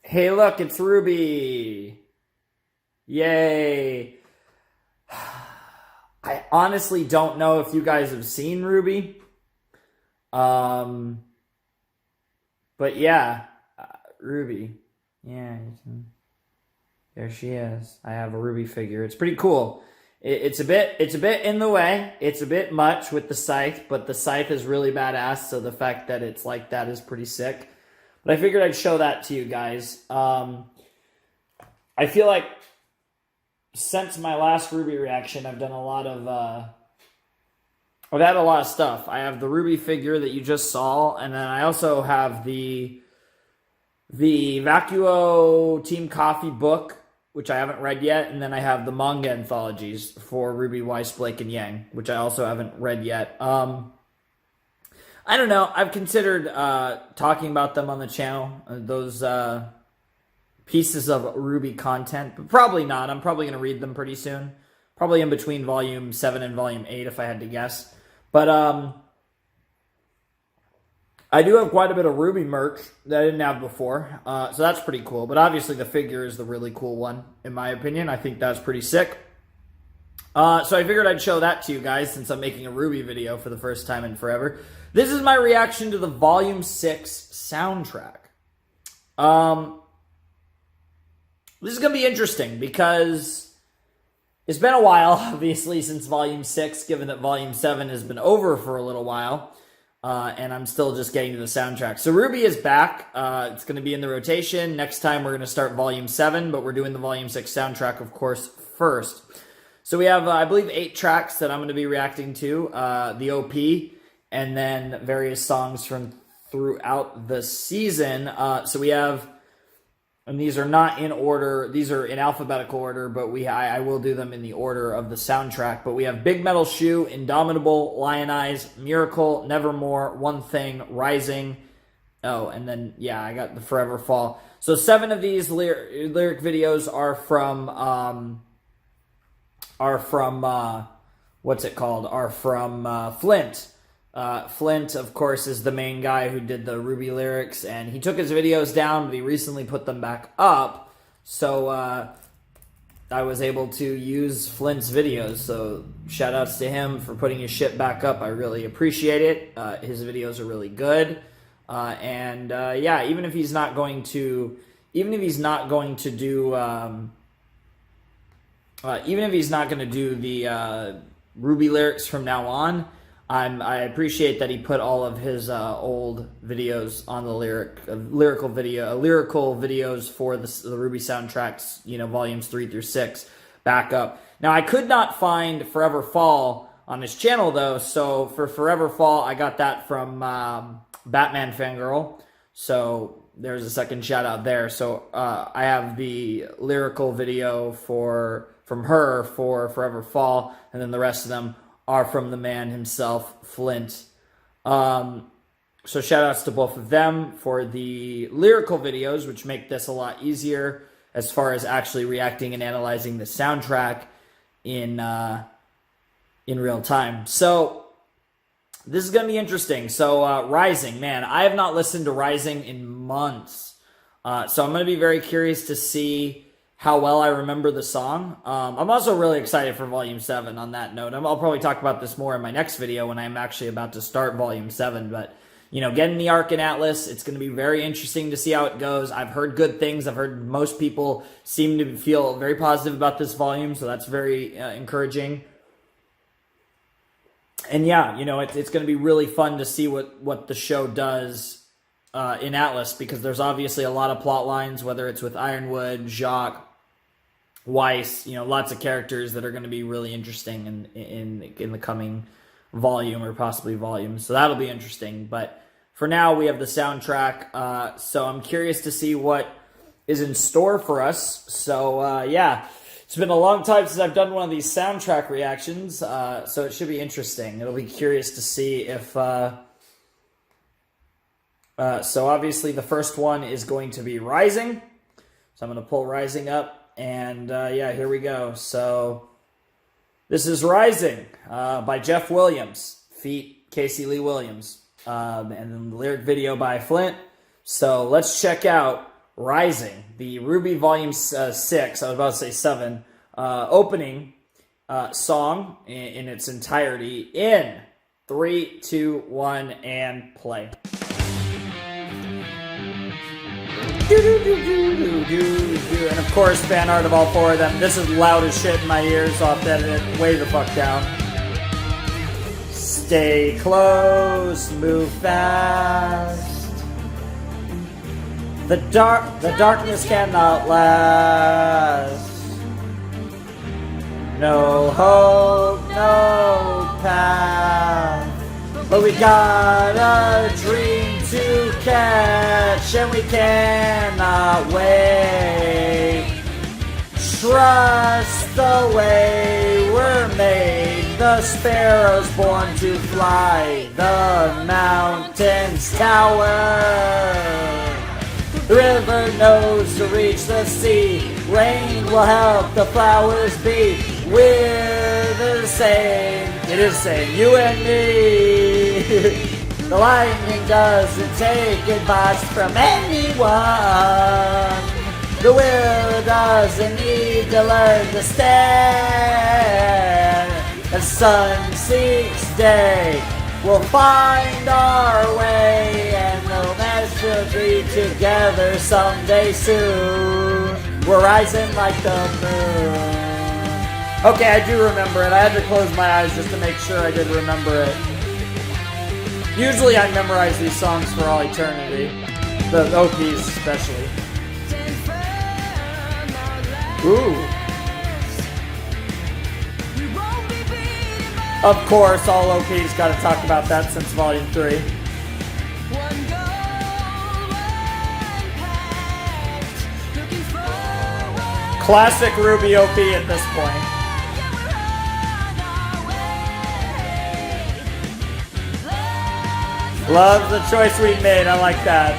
Hey, look, it's Ruby. Yay. I honestly don't know if you guys have seen Ruby. Um, but yeah, Ruby. Yeah, there she is. I have a Ruby figure. It's pretty cool. It's a bit in the way. It's a bit much with the scythe, but the scythe is really badass. So the fact that it's like that is pretty sick. But I figured I'd show that to you guys. I feel like since my last Ruby reaction, I've done a lot of, I've had a lot of stuff. I have the Ruby figure that you just saw, and then I also have the Vacuo Team Coffee book, which I haven't read yet, and then I have the manga anthologies for RWBY, Weiss, Blake, and Yang, which I also haven't read yet. I don't know. I've considered talking about them on the channel, those pieces of RWBY content, but probably not. I'm probably going to read them pretty soon. Probably in between Volume 7 and Volume 8, if I had to guess. But I do have quite a bit of RWBY merch that I didn't have before, so that's pretty cool. But obviously the figure is the really cool one, in my opinion. I think that's pretty sick. So I figured I'd show that to you guys since I'm making a RWBY video for the first time in forever. This is my reaction to the Volume 6 soundtrack. This is going to be interesting because it's been a while, obviously, since Volume 6, given that Volume 7 has been over for a little while. And I'm still just getting to the soundtrack. So RWBY is back. It's going to be in the rotation. Next time we're going to start Volume 7, but we're doing the Volume 6 soundtrack, of course, first. So we have, I believe, 8 tracks that I'm going to be reacting to. The OP, and then various songs from throughout the season. So we have, and these are not in order, these are in alphabetical order, but I will do them in the order of the soundtrack. But we have Big Metal Shoe, Indomitable, Lionize, Miracle, Nevermore, One Thing, Rising. Oh, and then, yeah, I got the Forever Fall. So 7 of these lyric videos are from what's it called? Are from Flint. Flint, of course, is the main guy who did the RWBY lyrics, and he took his videos down, but he recently put them back up, so I was able to use Flint's videos, so shout-outs to him for putting his shit back up. I really appreciate it. His videos are really good, and yeah, even if he's not going to do the RWBY lyrics from now on, I appreciate that he put all of his old videos on the lyrical videos for the RWBY soundtracks, you know, volumes 3 through 6 back up. Now, I could not find Forever Fall on his channel, though, so for Forever Fall, I got that from Batman Fangirl, so there's a second shout out there. So I have the lyrical video from her for Forever Fall, and then the rest of them are from the man himself, Flint. So shout outs to both of them for the lyrical videos, which make this a lot easier as far as actually reacting and analyzing the soundtrack in real time. So this is going to be interesting. So Rising, man, I have not listened to Rising in months. So I'm going to be very curious to see how well I remember the song. I'm also really excited for Volume 7 on that note. I'll probably talk about this more in my next video when I'm actually about to start Volume 7. But, you know, getting the Arc in Atlas, it's going to be very interesting to see how it goes. I've heard good things. I've heard most people seem to feel very positive about this volume, so that's very encouraging. And yeah, you know, it's going to be really fun to see what the show does in Atlas, because there's obviously a lot of plot lines, whether it's with Ironwood, Jacques, Weiss, you know, lots of characters that are going to be really interesting in the coming volume or possibly volumes. So that'll be interesting. But for now, we have the soundtrack. So I'm curious to see what is in store for us. So yeah, it's been a long time since I've done one of these soundtrack reactions. So it should be interesting. It'll be curious to see if so obviously the first one is going to be Rising. So I'm going to pull Rising up. And yeah, here we go. So this is Rising by Jeff Williams, feat Casey Lee Williams. And then the lyric video by Flint. So let's check out Rising, the RWBY Volume 6, I was about to say 7, opening song in its entirety in 3, 2, 1, and play. And of course, fan art of all 4 of them. This is loud as shit in my ears, so I'll have to edit it way the fuck down. Stay close, move fast. The darkness cannot last. No hope, no path. But we got a dream to catch, and we cannot wait. Trust the way we're made. The sparrows born to fly. The mountains tower. The river knows to reach the sea. Rain will help the flowers be. We're the same. It is the same. You and me. The lightning doesn't take advice from anyone. The will doesn't need to learn to stand. The sun seeks day. We'll find our way, and the mesh will be together someday soon. We're rising like the moon. Okay, I do remember it. I had to close my eyes just to make sure I did remember it. Usually I memorize these songs for all eternity. The OPs especially. Ooh. Of course, all OPs gotta talk about that since Volume 3. Classic RWBY OP at this point. Love the choice we made, I like that.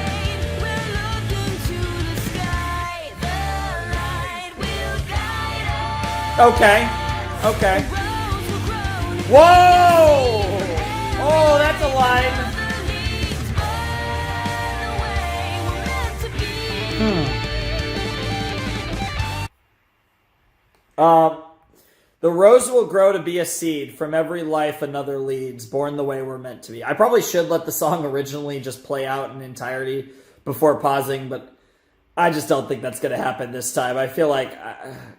Okay, okay. Whoa! Oh, that's a line. The rose will grow to be a seed. From every life another leads. Born the way we're meant to be. I probably should let the song originally just play out in entirety before pausing, but I just don't think that's going to happen this time. I feel like,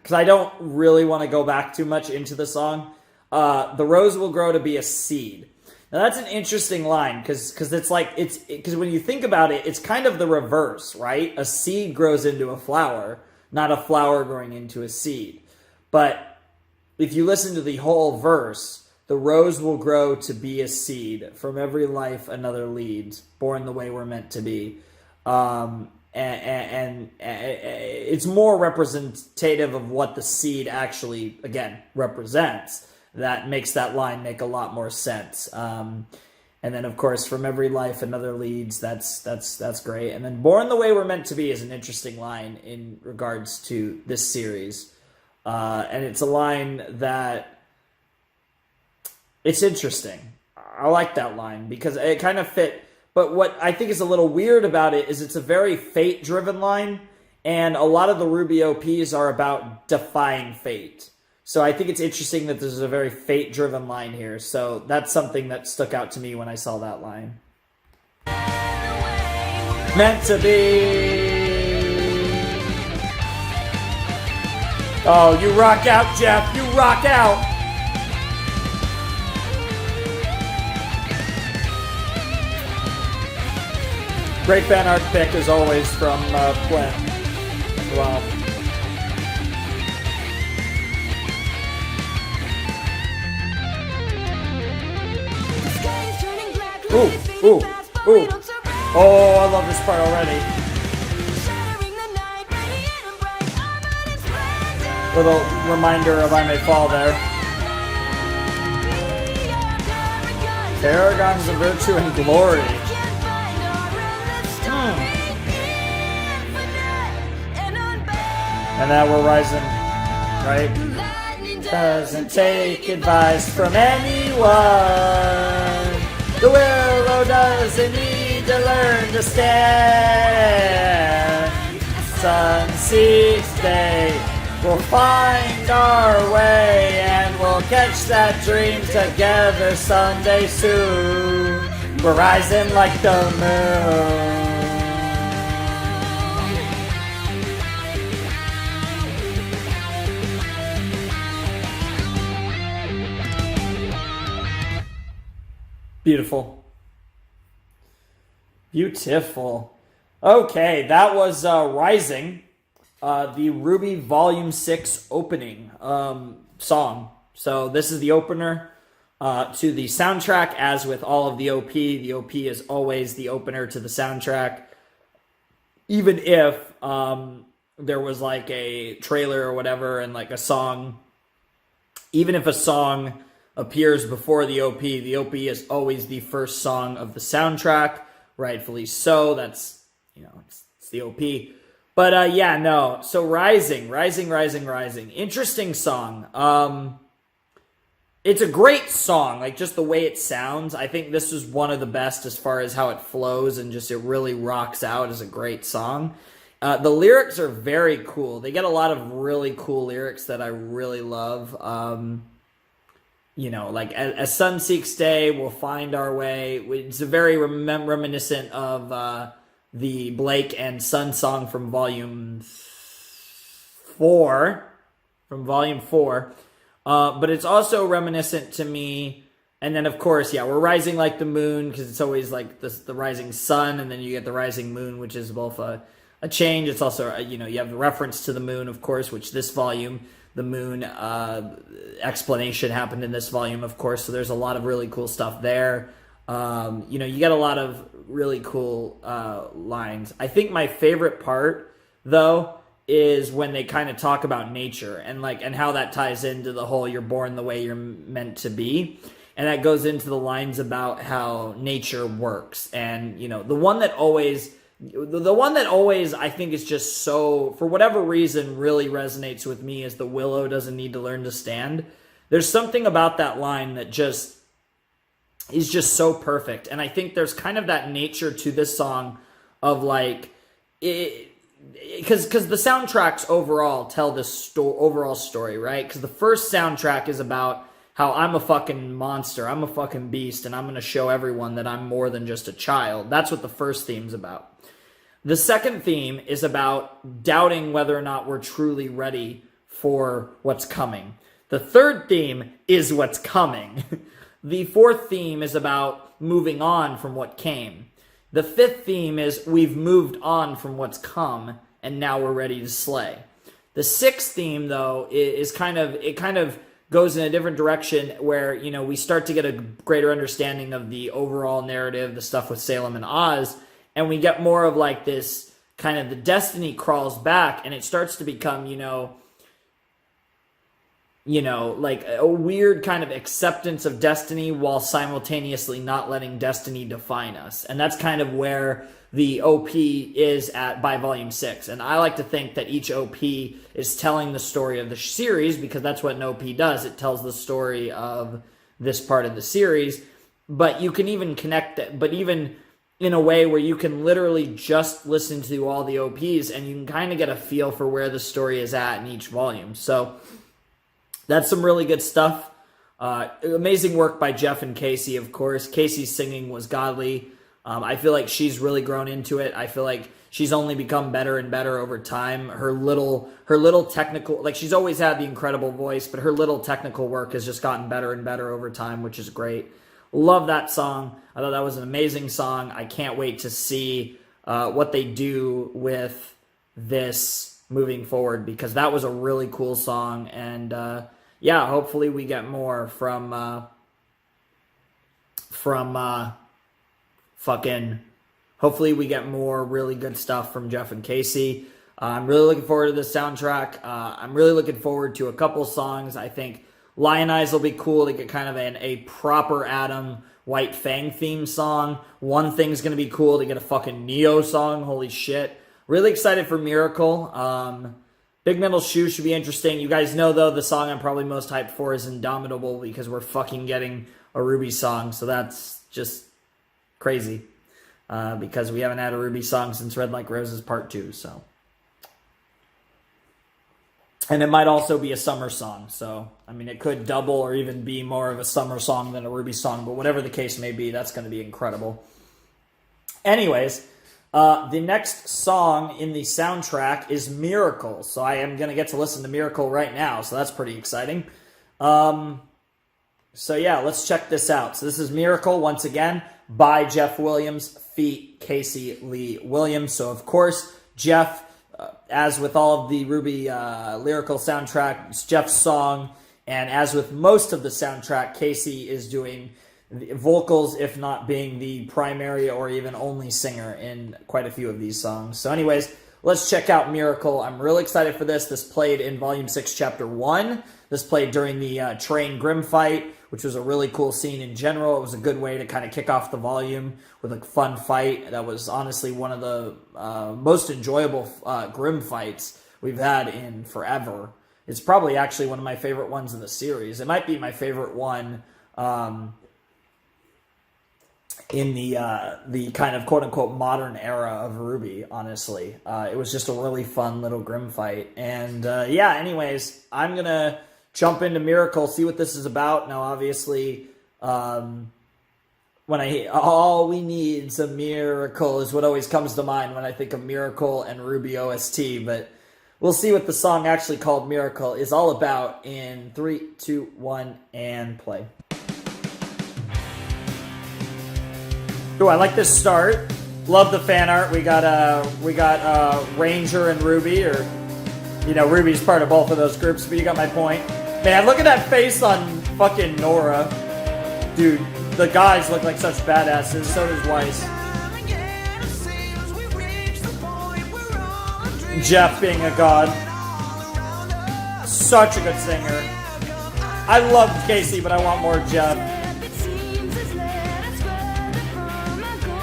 because I don't really want to go back too much into the song. The rose will grow to be a seed. Now that's an interesting line because it's like because when you think about it, it's kind of the reverse, right? A seed grows into a flower, not a flower growing into a seed. But if you listen to the whole verse, the rose will grow to be a seed. From every life another leads. Born the way we're meant to be. And it's more representative of what the seed actually, again, represents. That makes that line make a lot more sense. And then, of course, from every life another leads. That's great. And then born the way we're meant to be is an interesting line in regards to this series. And it's a line that it's interesting. I like that line because it kind of fit. But what I think is a little weird about it is it's a very fate-driven line, and a lot of the RWBY OPs are about defying fate. So I think it's interesting that there's a very fate-driven line here. So that's something that stuck out to me when I saw that line. Meant to be. Oh, you rock out, Jeff. You rock out. Great fan art pick, as always, from Flint. Wow. Ooh, ooh, ooh. Oh, I love this part already. Little reminder of I May Fall there. Paragons of virtue and glory. And now we're rising, right? Doesn't take advice from anyone. The willow doesn't need to learn to stand. sun seeks day. We'll find our way and we'll catch that dream together someday soon. We're rising like the moon. Beautiful. Beautiful. Okay, that was Rising, the RWBY Volume 6 opening song. So this is the opener to the soundtrack, as with all of the OP. The OP is always the opener to the soundtrack. Even if there was like a trailer or whatever and like a song, even if a song appears before the OP is always the first song of the soundtrack, rightfully so. That's, you know, it's the OP. But yeah, no. So Rising. Interesting song. It's a great song, like just the way it sounds. I think this is one of the best as far as how it flows and just it really rocks out as a great song. The lyrics are very cool. They get a lot of really cool lyrics that I really love. You know, like, as sun seeks day, we'll find our way. It's a very reminiscent of the Blake and Sun song from Volume 4. But it's also reminiscent to me. And then, of course, yeah, we're rising like the moon, because it's always like the rising sun, and then you get the rising moon, which is both a change. It's also, you know, you have the reference to the moon, of course, which this volume, the moon explanation happened in this volume, of course, so there's a lot of really cool stuff there. You know, you get a lot of really cool lines. I think my favorite part, though, is when they kind of talk about nature and how that ties into the whole "you're born the way you're meant to be," and that goes into the lines about how nature works. And you know, the one that always I think is just so, for whatever reason, really resonates with me is the willow doesn't need to learn to stand. There's something about that line that just is just so perfect. And I think there's kind of that nature to this song of like, because the soundtracks overall tell this overall story, right? Because the first soundtrack is about how I'm a fucking monster, I'm a fucking beast, and I'm going to show everyone that I'm more than just a child. That's what the first theme's about. The second theme is about doubting whether or not we're truly ready for what's coming. The third theme is what's coming. The fourth theme is about moving on from what came. The fifth theme is we've moved on from what's come, and now we're ready to slay. The sixth theme, though, is kind of goes in a different direction where, you know, we start to get a greater understanding of the overall narrative, the stuff with Salem and Oz, and we get more of like this kind of the destiny crawls back, and it starts to become, you know, like a weird kind of acceptance of destiny while simultaneously not letting destiny define us. And that's kind of where the OP is at by Volume 6. And I like to think that each OP is telling the story of the series, because that's what an OP does. It tells the story of this part of the series. But you can even connect it, but even in a way where you can literally just listen to all the OPs and you can kind of get a feel for where the story is at in each volume. So that's some really good stuff. Amazing work by Jeff and Casey, of course. Casey's singing was godly. I feel like she's really grown into it. I feel like she's only become better and better over time. Her little technical, like, she's always had the incredible voice, but her little technical work has just gotten better and better over time, which is great. Love that song. I thought that was an amazing song. I can't wait to see what they do with this moving forward, because that was a really cool song. And yeah, hopefully we get more from hopefully we get more really good stuff from Jeff and Casey. I'm really looking forward to this soundtrack. I'm really looking forward to a couple songs. I think Lion Eyes will be cool to get kind of a proper Adam White Fang theme song. One Thing's going to be cool to get a fucking Neo song. Holy shit. Really excited for Miracle. Big Metal Shoe should be interesting. You guys know, though, the song I'm probably most hyped for is Indomitable, because we're fucking getting a RWBY song. So that's just crazy. Because we haven't had a RWBY song since Red Like Roses Part 2. So And it might also be a summer song. So, I mean, it could double or even be more of a summer song than a RWBY song. But whatever the case may be, that's going to be incredible. Anyways, the next song in the soundtrack is Miracle. So I am going to get to listen to Miracle right now. So that's pretty exciting. So yeah, let's check this out. So this is Miracle, once again, by Jeff Williams, feat Casey Lee Williams. So of course, Jeff, as with all of the RWBY lyrical soundtrack, it's Jeff's song. And as with most of the soundtrack, Casey is doing the vocals, if not being the primary or even only singer in quite a few of these songs. So anyways, let's check out Miracle. I'm really excited for this. This played in Volume 6, Chapter 1. This played during the train Grimm fight, which was a really cool scene in general. It was a good way to kind of kick off the volume with a fun fight. That was honestly one of the most enjoyable Grimm fights we've had in forever. It's probably actually one of my favorite ones in the series. It might be my favorite one in the kind of quote-unquote modern era of RWBY, honestly. It was just a really fun little Grimm fight. And yeah, anyways, I'm going to jump into Miracle, see what this is about. Now, obviously, when all we need's a miracle is what always comes to mind when I think of Miracle and RWBY OST, but we'll see what the song actually called Miracle is all about in 3, 2, 1, and play. Ooh, I like this start. Love the fan art. We got Ranger and RWBY, or you know, RWBY's part of both of those groups, but you got my point. Man, look at that face on fucking Nora. Dude, the guys look like such badasses. So does Weiss. Jeff being a god. Such a good singer. I love Casey, but I want more Jeff.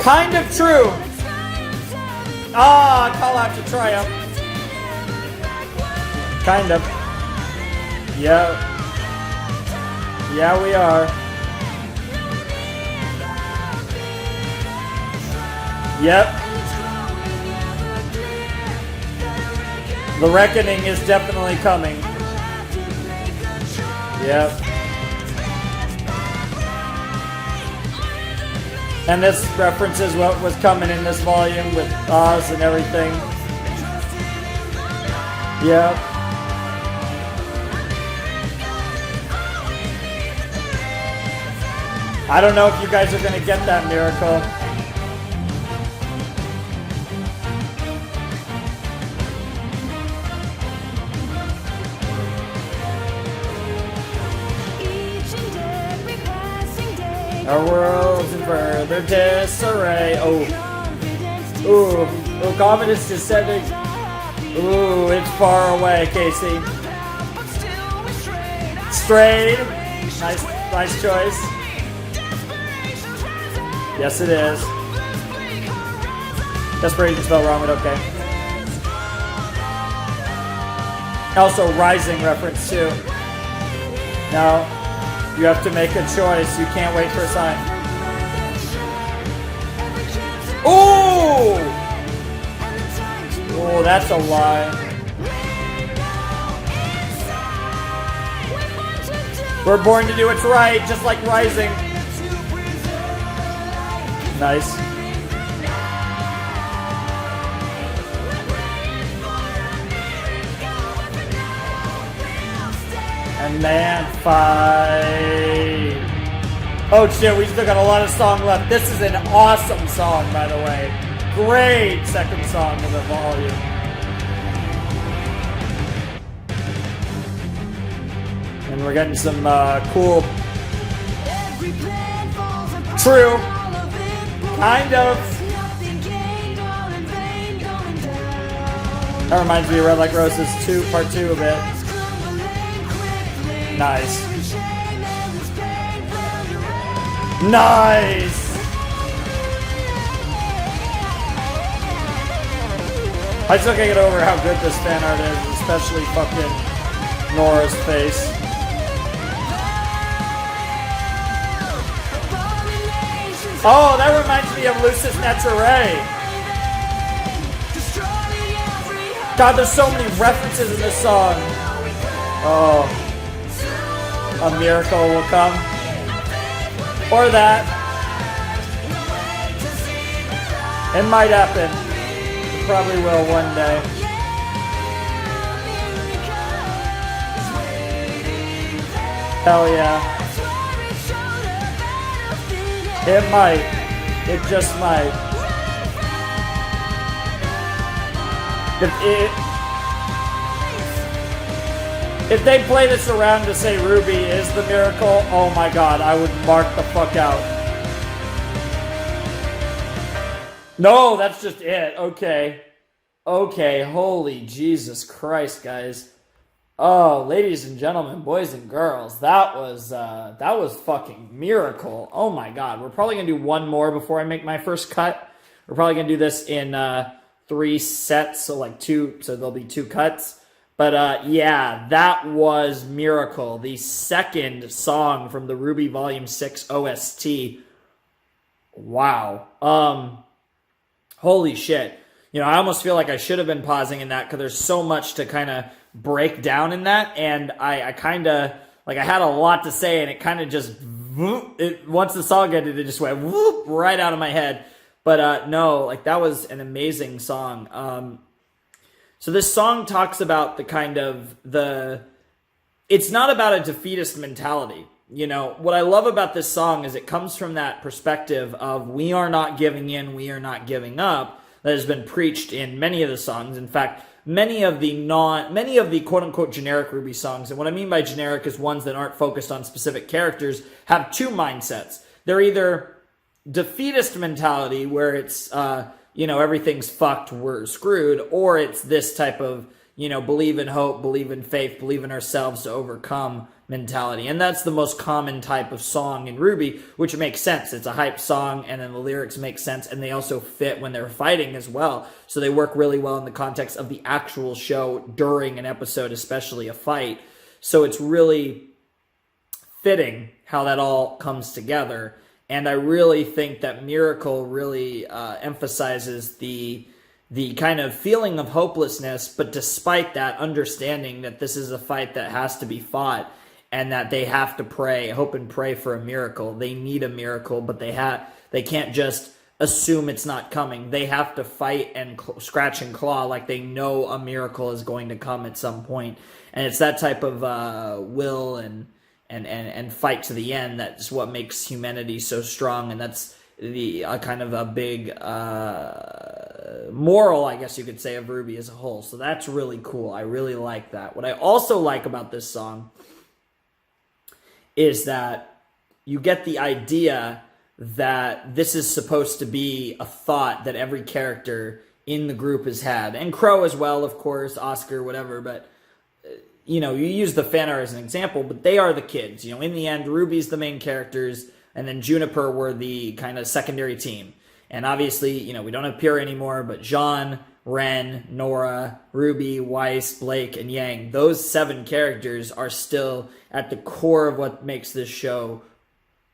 Kind of true. Ah, call out to Triumph. Kind of. Yeah. Yeah, we are. Yep. The reckoning is definitely coming. Yep. And this references what was coming in this volume with Oz and everything. Yep. I don't know if you guys are going to get that Miracle. Our world's in further disarray. Oh. Ooh. Oh, confidence is setting. Ooh, it's far away, Casey. Strayed. Nice choice. Yes, it is. Desperation spelled wrong, but okay. Also, Rising reference too. No, you have to make a choice. You can't wait for a sign. Ooh! Oh, that's a lie. We're born to do what's right, just like Rising. Nice. And man fight. Oh shit, we still got a lot of song left. This is an awesome song, by the way. Great second song of the volume. And we're getting some cool. True. Kind of. That reminds me of Red Like Roses 2, Part 2 a bit. Nice. Nice! I still can't get over how good this fan art is, especially fucking Nora's face. Oh, that reminds me of Lucis Naturale. God, there's so many references in this song. Oh, a miracle will come. Or that. It might happen. It probably will one day. Hell yeah. It might. It just might. If they play this around to say RWBY is the miracle, oh my god, I would mark the fuck out. No, that's just it. Okay. Okay, holy Jesus Christ, guys. Oh, ladies and gentlemen, boys and girls, that was fucking miracle. Oh my god. We're probably gonna do one more before I make my first cut. We're probably gonna do this in 3 sets, so like 2, so there'll be 2 cuts. But yeah, that was Miracle, the second song from the RWBY Volume 6 OST. Wow. Holy shit. You know, I almost feel like I should have been pausing in that because there's so much to kind of break down in that, and I kind of, like, I had a lot to say, and it kind of just, once the song ended, it just went whoop, right out of my head. But no, like, that was an amazing song. So this song talks about the kind of it's not about a defeatist mentality. You know, what I love about this song is it comes from that perspective of we are not giving in, we are not giving up, that has been preached in many of the songs. In fact, many of the quote-unquote generic RWBY songs, and what I mean by generic is ones that aren't focused on specific characters, have 2 mindsets. They're either defeatist mentality, where it's, everything's fucked, we're screwed, or it's this type of, believe in hope, believe in faith, believe in ourselves to overcome mentality. And that's the most common type of song in RWBY, which makes sense. It's a hype song, and then the lyrics make sense, and they also fit when they're fighting as well. So they work really well in the context of the actual show during an episode, especially a fight. So it's really fitting how that all comes together. And I really think that Miracle really emphasizes the kind of feeling of hopelessness, but despite that, understanding that this is a fight that has to be fought, and that they have to pray, hope and pray for a miracle. They need a miracle, but they can't just assume it's not coming. They have to fight and scratch and claw like they know a miracle is going to come at some point. And it's that type of will and fight to the end that's what makes humanity so strong, and that's the kind of a big moral, I guess you could say, of RWBY as a whole. So that's really cool. I really like that. What I also like about this song is that you get the idea that this is supposed to be a thought that every character in the group has had. And Crow as well, of course, Oscar, whatever, but you use the fan art as an example, but they are the kids. In the end, RWBY's the main characters, and then Juniper were the kind of secondary team. And obviously, we don't have Pure anymore, but Jean, Ren, Nora, RWBY, Weiss, Blake, and Yang, those 7 characters are still at the core of what makes this show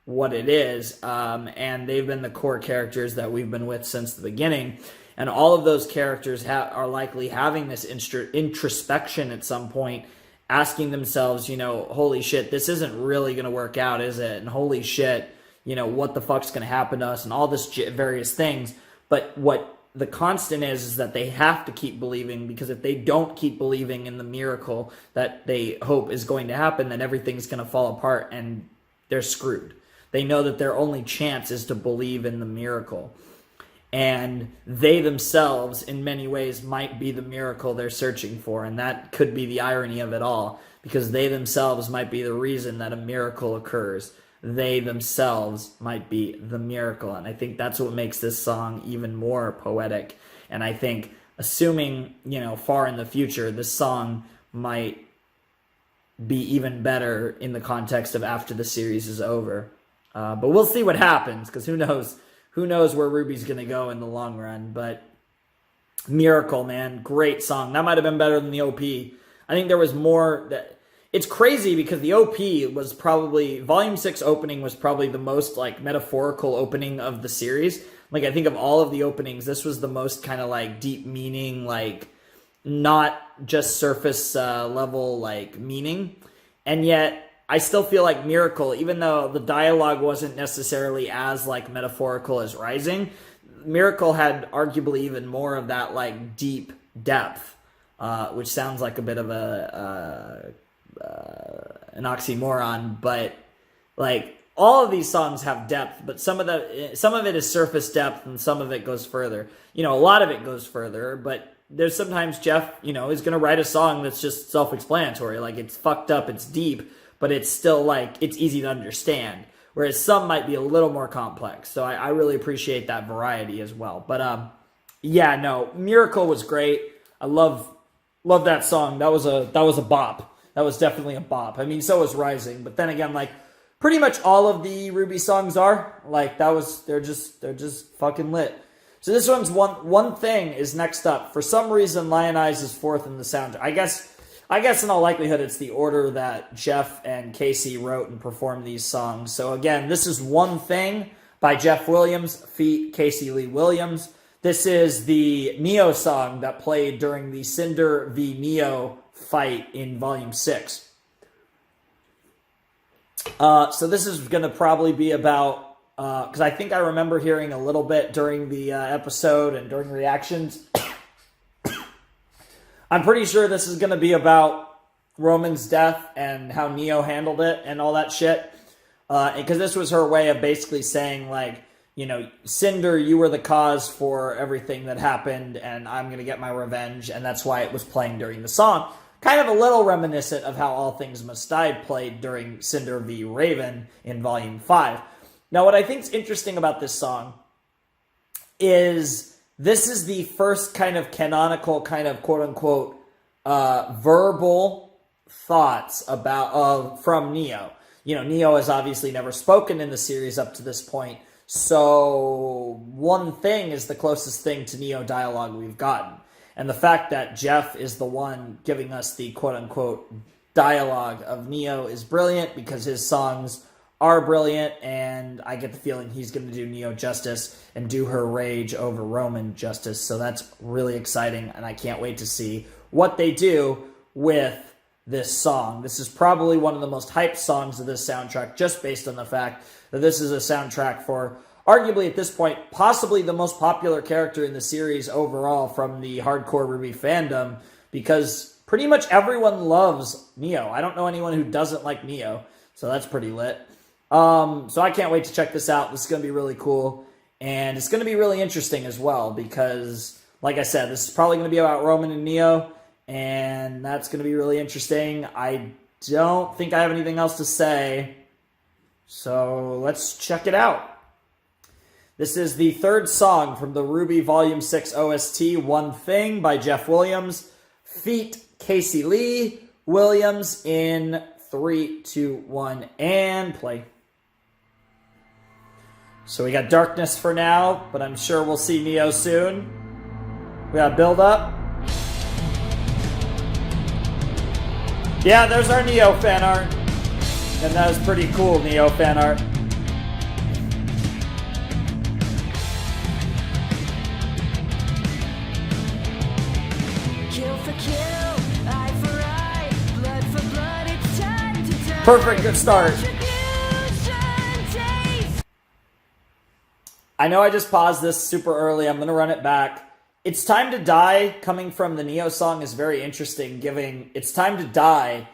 what it is. And they've been the core characters that we've been with since the beginning. And all of those characters are likely having this introspection at some point, asking themselves, holy shit, this isn't really going to work out, is it? And holy shit, what the fuck's going to happen to us, and all this various things. But what the constant is that they have to keep believing, because if they don't keep believing in the miracle that they hope is going to happen, then everything's going to fall apart and they're screwed. They know that their only chance is to believe in the miracle. And they themselves, in many ways, might be the miracle they're searching for. And that could be the irony of it all, because they themselves might be the reason that a miracle occurs. They themselves might be the miracle. And I think that's what makes this song even more poetic. And I think, assuming, far in the future, this song might be even better in the context of after the series is over. But we'll see what happens, because who knows? Who knows where RWBY's going to go in the long run. But Miracle, man, great song. That might have been better than the OP. I think there was more that... It's crazy because the OP was probably, Volume 6 opening was probably the most, metaphorical opening of the series. I think of all of the openings, this was the most kind of, deep meaning, not just surface level like meaning, and yet I still feel like Miracle, even though the dialogue wasn't necessarily as like metaphorical as Rising, Miracle had arguably even more of that like deep depth, which sounds like a bit of an oxymoron, but like all of these songs have depth, but some of it is surface depth and some of it goes further. A lot of it goes further, but there's sometimes Jeff, is going to write a song that's just self-explanatory. Like, it's fucked up, it's deep, but it's still like, it's easy to understand. Whereas some might be a little more complex. So I really appreciate that variety as well. But yeah, no, Miracle was great. I love that song. That was a bop. That was definitely a bop. I mean, so was Rising. But then again, like, pretty much all of the RWBY songs are. Like, they're just fucking lit. So this one's one thing is next up. For some reason, Lionize is fourth in the soundtrack. I guess in all likelihood, it's the order that Jeff and Casey wrote and performed these songs. So again, this is One Thing by Jeff Williams, feat. Casey Lee Williams. This is the Neo song that played during the Cinder v. Neo fight in Volume 6. So this is going to probably be about, because I think I remember hearing a little bit during the episode and during reactions. I'm pretty sure this is going to be about Roman's death and how Neo handled it and all that shit. Because this was her way of basically saying, like, Cinder, you were the cause for everything that happened, and I'm going to get my revenge, and that's why it was playing during the song. Kind of a little reminiscent of how All Things Must Die played during Cinder v. Raven in Volume 5. Now, what I think is interesting about this song is this is the first kind of canonical kind of quote-unquote verbal thoughts from Neo. Neo has obviously never spoken in the series up to this point, so One Thing is the closest thing to Neo dialogue we've gotten. And the fact that Jeff is the one giving us the quote-unquote dialogue of Neo is brilliant because his songs are brilliant, and I get the feeling he's going to do Neo justice and do her rage over Roman justice. So that's really exciting, and I can't wait to see what they do with this song. This is probably one of the most hyped songs of this soundtrack, just based on the fact that this is a soundtrack for arguably at this point, possibly the most popular character in the series overall from the hardcore RWBY fandom, because pretty much everyone loves Neo. I don't know anyone who doesn't like Neo, so that's pretty lit. So I can't wait to check this out. This is going to be really cool, and it's going to be really interesting as well, because, like I said, this is probably going to be about Roman and Neo, and that's going to be really interesting. I don't think I have anything else to say, so let's check it out. This is the third song from the RWBY Volume 6 OST, One Thing by Jeff Williams, feat. Casey Lee Williams in 3, 2, 1, and play. So we got Darkness for now, but I'm sure we'll see Neo soon. We got Build Up. Yeah, there's our Neo fan art. And that was pretty cool, Neo fan art. Perfect, good start. I know I just paused this super early. I'm going to run it back. It's Time to Die, coming from the Neo song, is very interesting, giving It's Time to Die,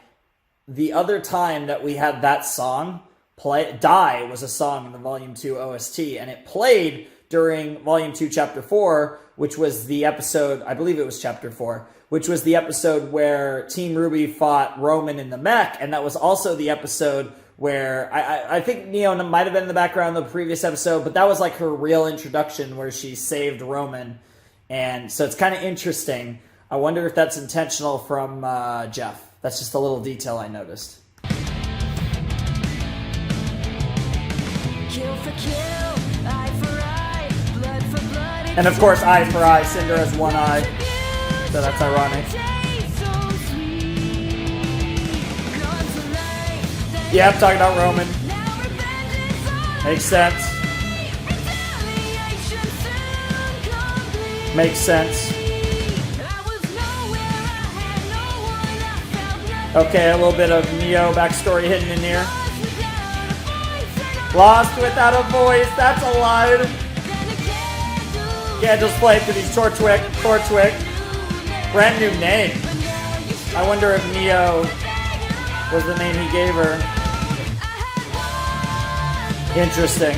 the other time that we had that song play. Die was a song in the Volume 2 OST, and it played during Volume 2, Chapter 4, which was the episode, I believe it was Chapter 4, which was the episode where Team RWBY fought Roman in the mech, and that was also the episode where, I think Neo might have been in the background of the previous episode, but that was like her real introduction where she saved Roman, and so it's kind of interesting. I wonder if that's intentional from Jeff. That's just a little detail I noticed. Kill for kill, eye for eye, blood for blood. And of course, eye for eye, Cinder has one eye. So that's ironic. Yeah, I'm talking about Roman. Makes sense. Makes sense. Okay, a little bit of Neo backstory hidden in here. Lost without a voice, that's a line. Candles flame to these Torchwick. Brand new name. I wonder if Neo was the name he gave her. Interesting.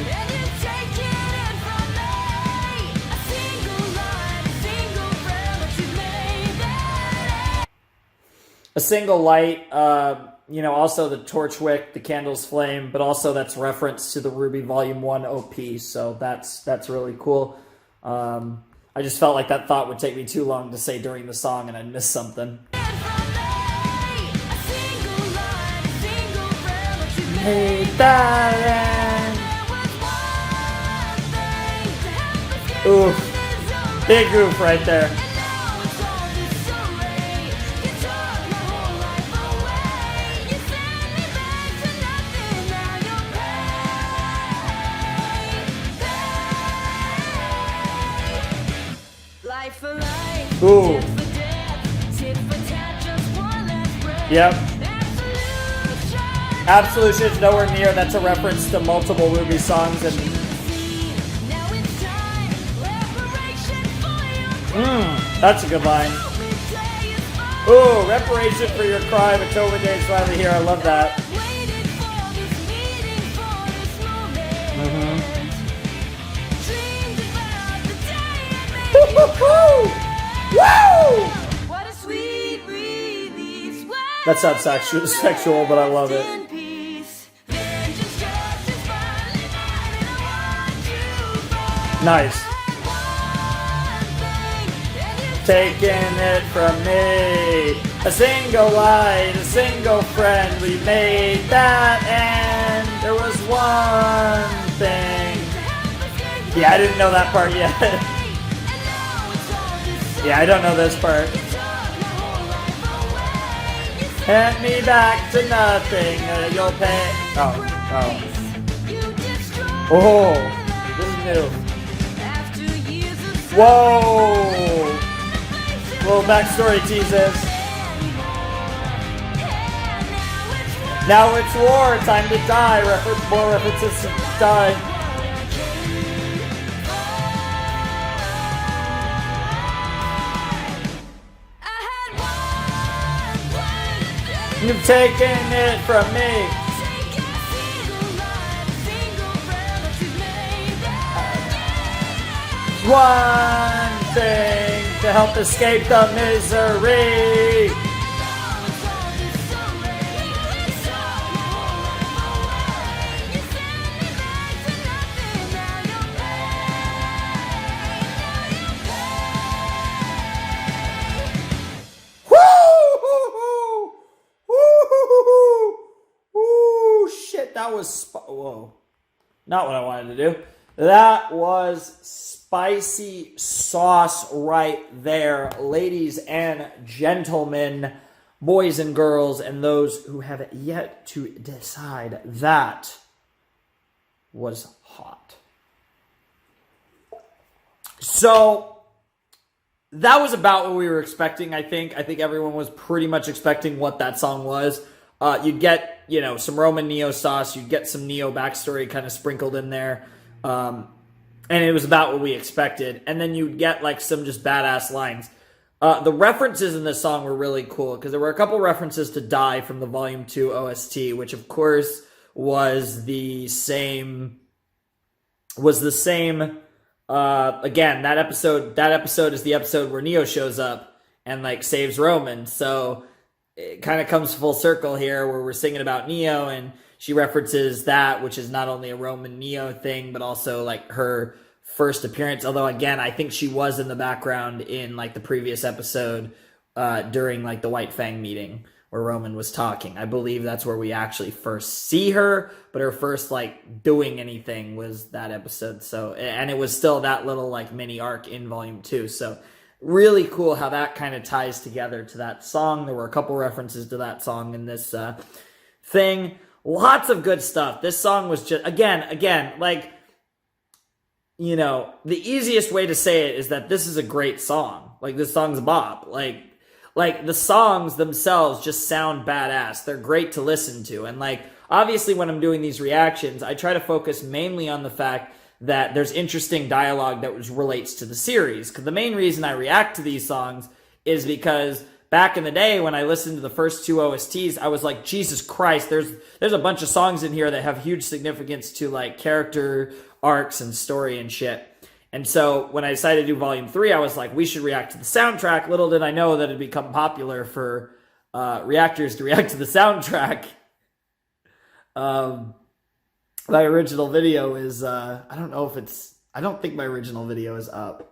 A single light, also the Torchwick, the candles flame, but also that's reference to the RWBY Volume 1 OP, so that's really cool. I just felt like that thought would take me too long to say during the song and I'd miss something. Hey, darling. Oof. Big oof right there. Ooh. Yep. Absolution is nowhere near. That's a reference to multiple RWBY songs and that's a good line. Ooh, reparation for your crime. It's over days finally here. I love that. Woo! That sounds sexual, but I love it. Nice. Taking it from me. A single light, a single friend. We made that, and there was one thing. Yeah, I didn't know that part yet. Yeah, I don't know this part. Hand me back to nothing, you'll pay. Oh, this is new. Whoa! Little backstory teases. Now it's war, time to die. More references to die. You've taken it from me. One thing to help escape the misery. That was whoa, not what I wanted to do. That was spicy sauce right there, ladies and gentlemen, boys and girls, and those who have yet to decide. That was hot. So that was about what we were expecting. I think everyone was pretty much expecting what that song was. You'd get, some Roman Neo sauce. You'd get some Neo backstory kind of sprinkled in there. And it was about what we expected. And then you'd get, some just badass lines. The references in this song were really cool because there were a couple references to Die from the Volume 2 OST, which, of course, was the same... again, that episode is the episode where Neo shows up and, saves Roman. So... it kind of comes full circle here where we're singing about Neo and she references that, which is not only a Roman Neo thing, but also her first appearance. Although again, I think she was in the background in the previous episode during the White Fang meeting where Roman was talking. I believe that's where we actually first see her, but her first doing anything was that episode. So, and it was still that little mini arc in Volume 2. So really cool how that kind of ties together to that song. There were a couple references to that song in this thing. Lots of good stuff. This song was just, again, the easiest way to say it is that this is a great song. This song's a bop. like the songs themselves just sound badass. They're great to listen to. And like, obviously when I'm doing these reactions, I try to focus mainly on the fact that there's interesting dialogue that relates to the series. Because the main reason I react to these songs is because back in the day when I listened to the first 2 OSTs, I was like, Jesus Christ, there's a bunch of songs in here that have huge significance to like character arcs and story and shit. And so when I decided to do Volume 3, I was like, we should react to the soundtrack. Little did I know that it'd become popular for reactors to react to the soundtrack. My original video is, I don't think my original video is up.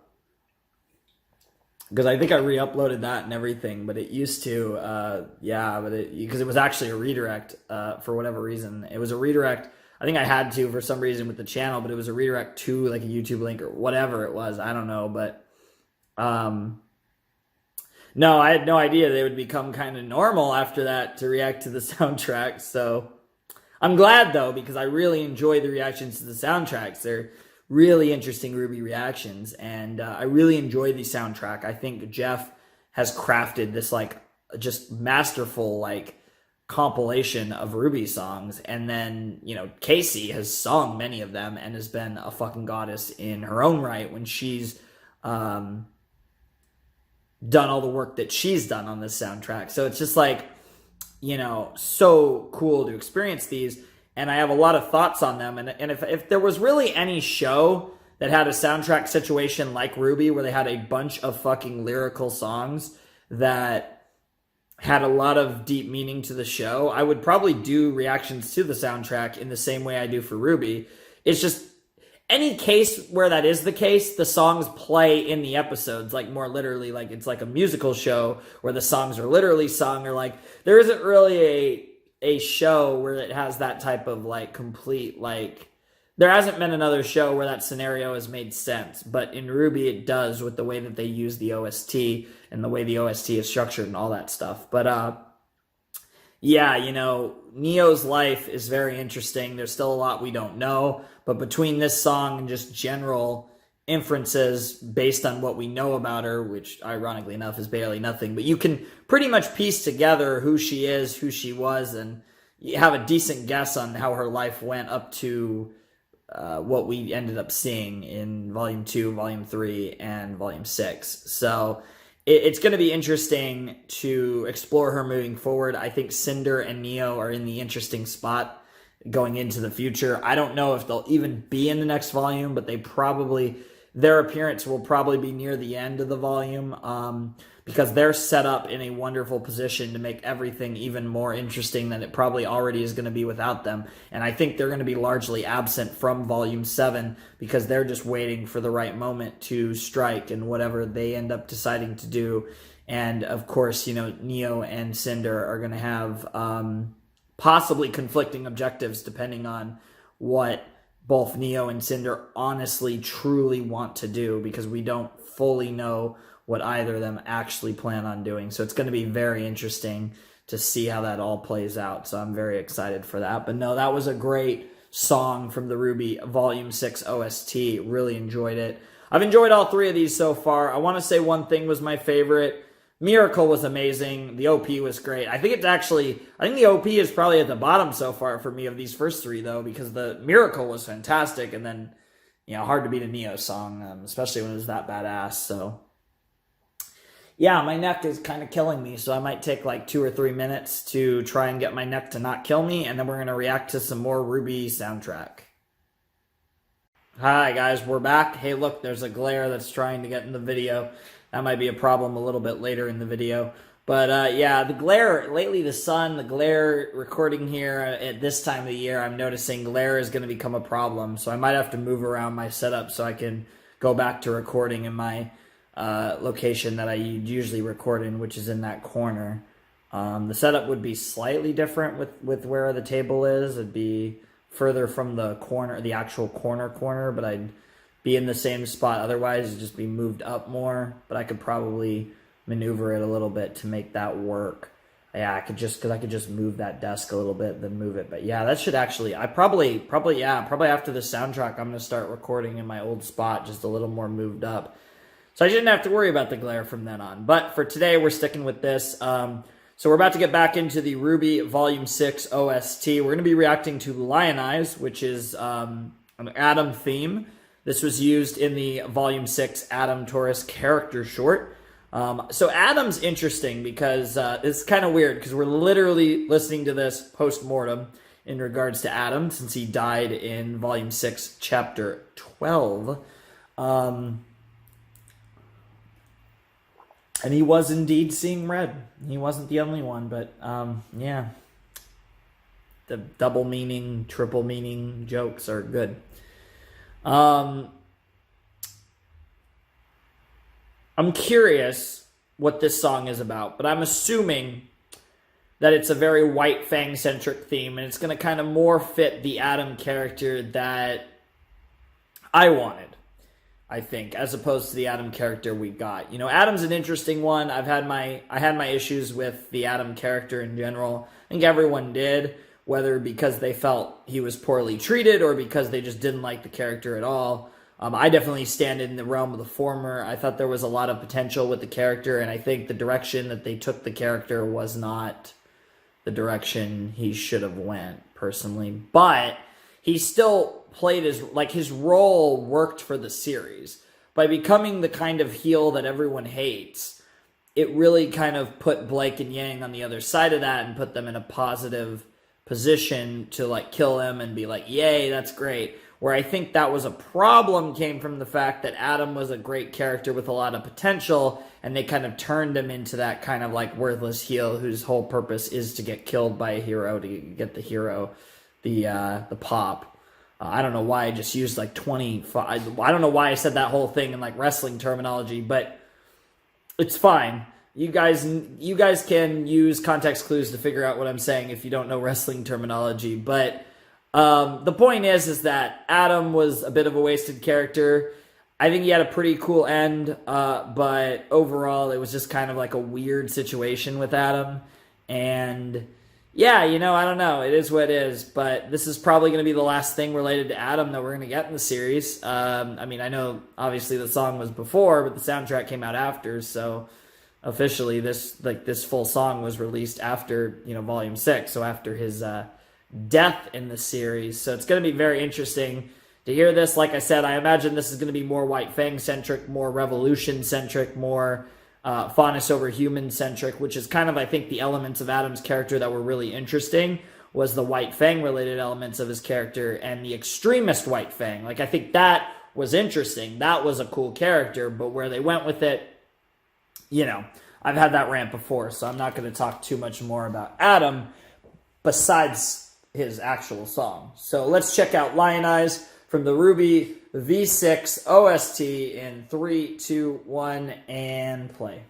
Because I think I re-uploaded that and everything, but it used to, because it was actually a redirect for whatever reason. It was a redirect. I think I had to for some reason with the channel, but it was a redirect to like a YouTube link or whatever it was. I don't know, but no, I had no idea they would become kind of normal after that to react to the soundtrack. So I'm glad though, because I really enjoy the reactions to the soundtracks. They're really interesting RWBY reactions, and I really enjoy the soundtrack. I think Jeff has crafted this like just masterful like compilation of RWBY songs, and then Casey has sung many of them and has been a fucking goddess in her own right when she's done all the work that she's done on this soundtrack. So it's just like so cool to experience these. And I have a lot of thoughts on them. And if there was really any show that had a soundtrack situation like RWBY, where they had a bunch of fucking lyrical songs that had a lot of deep meaning to the show, I would probably do reactions to the soundtrack in the same way I do for RWBY. It's just any case where that is the case, the songs play in the episodes, like more literally, like it's like a musical show where the songs are literally sung, or like there isn't really a show where it has that type of like complete, like there hasn't been another show where that scenario has made sense, but in RWBY it does, with the way that they use the OST and the way the OST is structured and all that stuff. But yeah, Neo's life is very interesting. There's still a lot we don't know, but between this song and just general inferences based on what we know about her, which ironically enough is barely nothing, but you can pretty much piece together who she is, who she was, and you have a decent guess on how her life went up to what we ended up seeing in Volume 2, Volume 3, and Volume 6. So it's going to be interesting to explore her moving forward. I think Cinder and Neo are in the interesting spot going into the future. I don't know if they'll even be in the next volume, but their appearance will probably be near the end of the volume, because they're set up in a wonderful position to make everything even more interesting than it probably already is going to be without them. And I think they're going to be largely absent from Volume 7 because they're just waiting for the right moment to strike and whatever they end up deciding to do. And of course, Neo and Cinder are going to have possibly conflicting objectives depending on what both Neo and Cinder honestly, truly want to do, because we don't fully know what either of them actually plan on doing. So it's going to be very interesting to see how that all plays out. So I'm very excited for that. But no, that was a great song from the RWBY Volume 6 OST. Really enjoyed it. I've enjoyed all 3 of these so far. I want to say One Thing was my favorite. Miracle was amazing. The OP was great. I think the OP is probably at the bottom so far for me of these first 3, though, because the Miracle was fantastic, and then, hard to beat a Neo song, especially when it was that badass. So, yeah, my neck is kind of killing me, so I might take like 2 or 3 minutes to try and get my neck to not kill me, and then we're going to react to some more RWBY soundtrack. Hi, guys, we're back. Hey, look, there's a glare that's trying to get in the video. That might be a problem a little bit later in the video. But yeah, the glare, lately the sun, the glare recording here at this time of the year, I'm noticing glare is going to become a problem. So I might have to move around my setup so I can go back to recording in my location that I usually record in, which is in that corner. The setup would be slightly different with where the table is. It'd be further from the corner, the actual corner, but I'd be in the same spot. Otherwise, it'd just be moved up more, but I could probably maneuver it a little bit to make that work. Yeah, I could just move that desk a little bit, then move it. But yeah, that should actually, probably after the soundtrack, I'm going to start recording in my old spot, just a little more moved up. So I didn't have to worry about the glare from then on. But for today, we're sticking with this. So we're about to get back into the RWBY Volume 6 OST. We're going to be reacting to Lionize, which is an Adam theme. This was used in the Volume 6 Adam Taurus character short. So Adam's interesting because it's kind of weird because we're literally listening to this post-mortem in regards to Adam since he died in Volume 6, Chapter 12. And he was indeed seeing red. He wasn't the only one, but yeah. The double meaning, triple meaning jokes are good. I'm curious what this song is about, but I'm assuming that it's a very White Fang-centric theme, and it's going to kind of more fit the Adam character that I wanted, I think, as opposed to the Adam character we got. You know, Adam's an interesting one. I had my issues with the Adam character in general. I think everyone did, whether because they felt he was poorly treated or because they just didn't like the character at all. I definitely stand in the realm of the former. I thought there was a lot of potential with the character, and I think the direction that they took the character was not the direction he should have went, personally. But he still played his role worked for the series. By becoming the kind of heel that everyone hates, it really kind of put Blake and Yang on the other side of that and put them in a positive position to like kill him and be like, yay, that's great. Where I think that was a problem came from the fact that Adam was a great character with a lot of potential, and they kind of turned him into that kind of like worthless heel whose whole purpose is to get killed by a hero, to get the hero the pop. I don't know why I just used like 25. I don't know why I said that whole thing in like wrestling terminology, but it's fine. You guys can use context clues to figure out what I'm saying if you don't know wrestling terminology. But the point is that Adam was a bit of a wasted character. I think he had a pretty cool end, but overall it was just kind of like a weird situation with Adam. And yeah, you know, I don't know. It is what it is, but this is probably going to be the last thing related to Adam that we're going to get in the series. I mean, I know obviously the song was before, but the soundtrack came out after, so officially this full song was released after, you know, Volume 6, so after his death in the series. So it's going to be very interesting to hear this. Like I said, I imagine this is going to be more White Fang-centric, more Revolution-centric, more Faunus over human-centric, which is kind of, I think, the elements of Adam's character that were really interesting was the White Fang-related elements of his character and the extremist White Fang. Like, I think that was interesting. That was a cool character, but where they went with it, you know, I've had that rant before, so I'm not going to talk too much more about Adam besides his actual song. So let's check out Lionize from the RWBY V6 OST in 3, 2, 1, and play.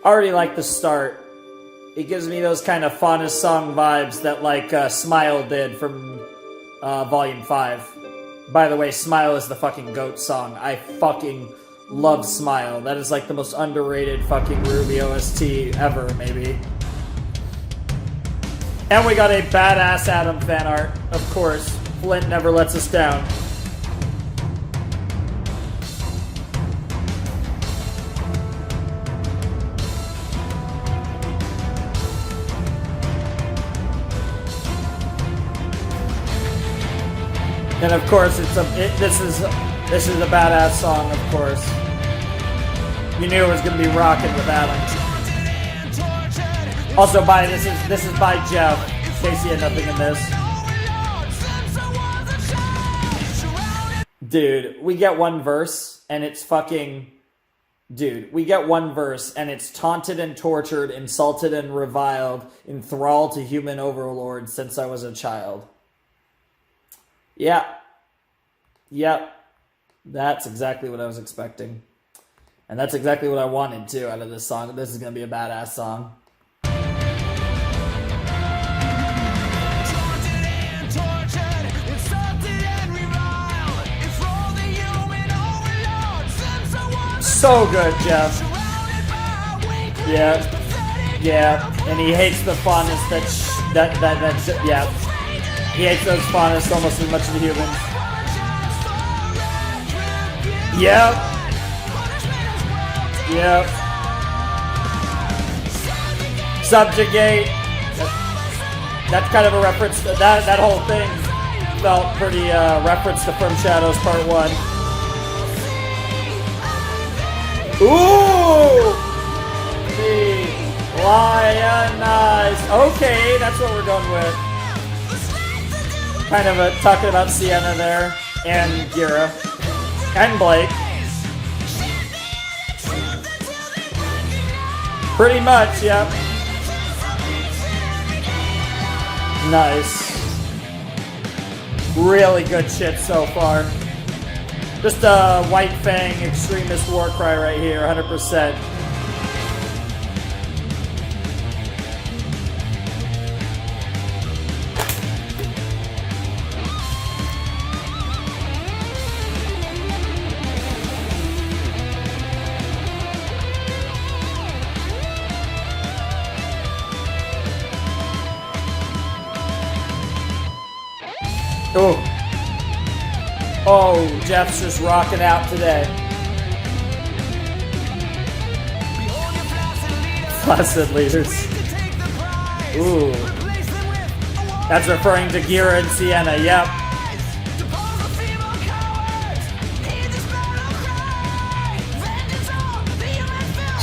Already like the start. It gives me those kind of Faunus song vibes that like Smile did from Volume 5. By the way, Smile is the fucking GOAT song. I fucking love Smile. That is like the most underrated fucking RWBY OST ever, maybe. And we got a badass Adam fan art, of course. Flint never lets us down. And of course, this is a badass song. Of course, you knew it was gonna be rocking with Adam. Also, this is by Jeff. In case you had nothing in this. Dude, we get one verse, and it's fucking... Dude, we get one verse, and it's taunted and tortured, insulted and reviled, enthralled to human overlords since I was a child. Yeah. Yep. That's exactly what I was expecting. And that's exactly what I wanted, too, out of this song. This is going to be a badass song. So good, Jeff. Yeah. And he hates the Faunus yeah. He hates those Faunus almost as much as the humans. Yep. Yep. Subjugate. That's kind of a reference to that whole thing felt pretty reference to From Shadows Part 1. Ooh! The Lionize. Okay, that's what we're going with. Kind of talking about Sienna there, and Gira, and Blake. Pretty much, yep. Nice. Really good shit so far. Just a White Fang extremist war cry right here, 100%. Oh. Oh, Jeff's just rocking out today. Flaccid leaders. Ooh. That's referring to Gira and Sienna, yep.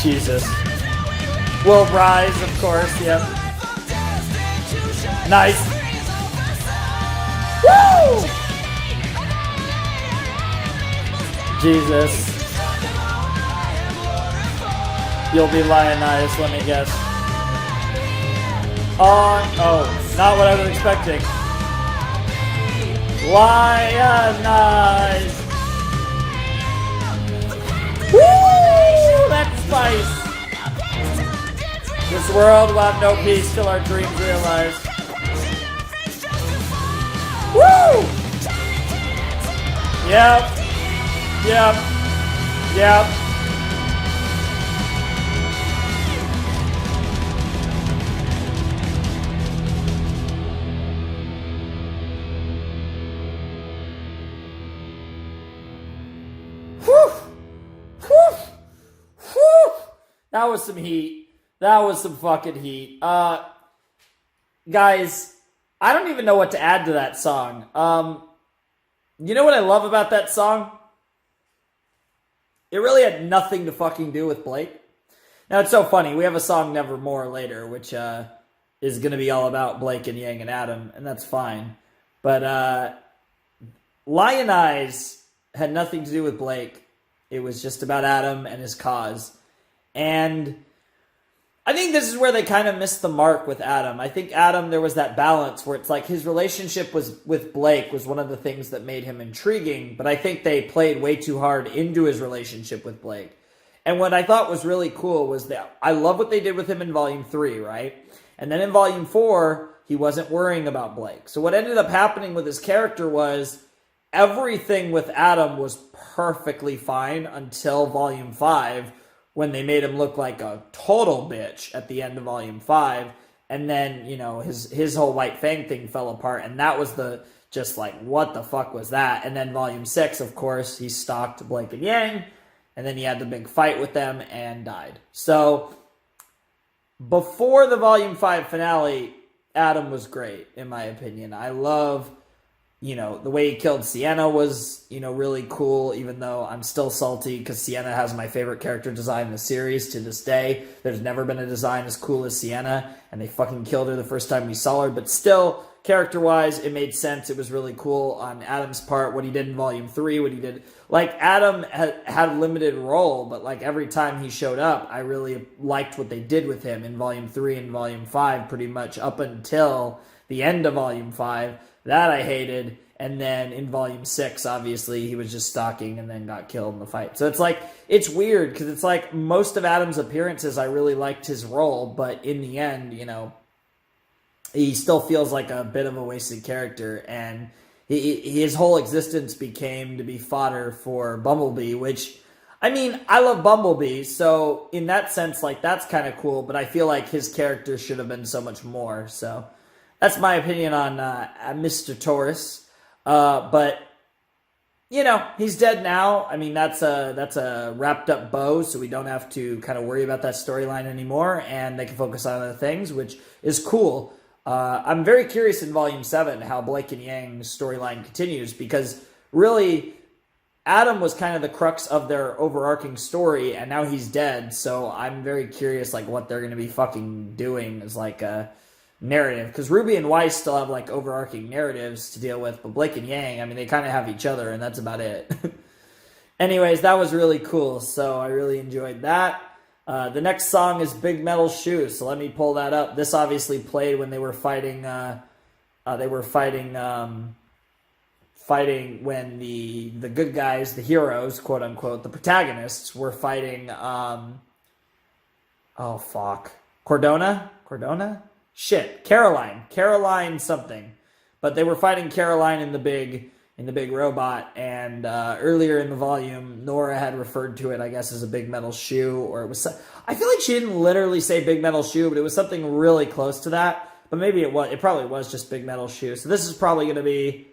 Jesus. Will rise, of course, yep. Nice. Woo! Jesus. You'll be lionized, let me guess. Oh, not what I was expecting. Lionized. Woo! That's spice. This world will have no peace till our dreams realized. Woo! Yep. Yep. Yep. Whew. Whew. Whew. That was some heat. That was some fucking heat. Guys, I don't even know what to add to that song. You know what I love about that song? It really had nothing to fucking do with Blake. Now, it's so funny. We have a song Nevermore later, which is going to be all about Blake and Yang and Adam, and that's fine. But Lionize had nothing to do with Blake. It was just about Adam and his cause. And I think this is where they kind of missed the mark with Adam. I think Adam, there was that balance where it's like his relationship with Blake was one of the things that made him intriguing, but I think they played way too hard into his relationship with Blake. And what I thought was really cool was that I love what they did with him in Volume 3, right? And then in Volume 4, he wasn't worrying about Blake. So what ended up happening with his character was everything with Adam was perfectly fine until Volume 5, when they made him look like a total bitch at the end of Volume 5. And then, you know, his whole White Fang thing fell apart. And that was just like, what the fuck was that? And then Volume 6, of course, he stalked Blake and Yang. And then he had the big fight with them and died. So, before the Volume 5 finale, Adam was great, in my opinion. I love, you know, the way he killed Sienna was, you know, really cool, even though I'm still salty because Sienna has my favorite character design in the series to this day. There's never been a design as cool as Sienna, and they fucking killed her the first time we saw her, but still, character-wise, it made sense. It was really cool on Adam's part, what he did in Volume 3, what he did. Like, Adam had a limited role, but, like, every time he showed up, I really liked what they did with him in Volume 3 and Volume 5, pretty much up until the end of Volume 5. That I hated. And then in Volume 6, obviously, he was just stalking and then got killed in the fight. So it's like, it's weird, because it's like, most of Adam's appearances, I really liked his role, but in the end, you know, he still feels like a bit of a wasted character, and his whole existence became to be fodder for Bumblebee, which, I mean, I love Bumblebee, so in that sense, like, that's kind of cool, but I feel like his character should have been so much more, so that's my opinion on Mr. Taurus. But you know, he's dead now. I mean, that's a wrapped up bow, so we don't have to kind of worry about that storyline anymore, and they can focus on other things, which is cool. I'm very curious in Volume 7 how Blake and Yang's storyline continues, because really, Adam was kind of the crux of their overarching story, and now he's dead, so I'm very curious, like, what they're going to be fucking doing as, like, a narrative. Because Ruby and Weiss still have, like, overarching narratives to deal with, but Blake and Yang, I mean, they kind of have each other, and that's about it. Anyways, that was really cool, so I really enjoyed that. The next song is Big Metal Shoes, so let me pull that up. This obviously played when they were fighting, fighting when the good guys, the heroes, quote unquote, the protagonists, were fighting, oh fuck, Cordona? Shit, Caroline something. But they were fighting Caroline in the big robot, and earlier in the volume, Nora had referred to it, I guess, as a big metal shoe, or it was, I feel like she didn't literally say big metal shoe, but it was something really close to that. But maybe it probably was just big metal shoe. So this is probably going to be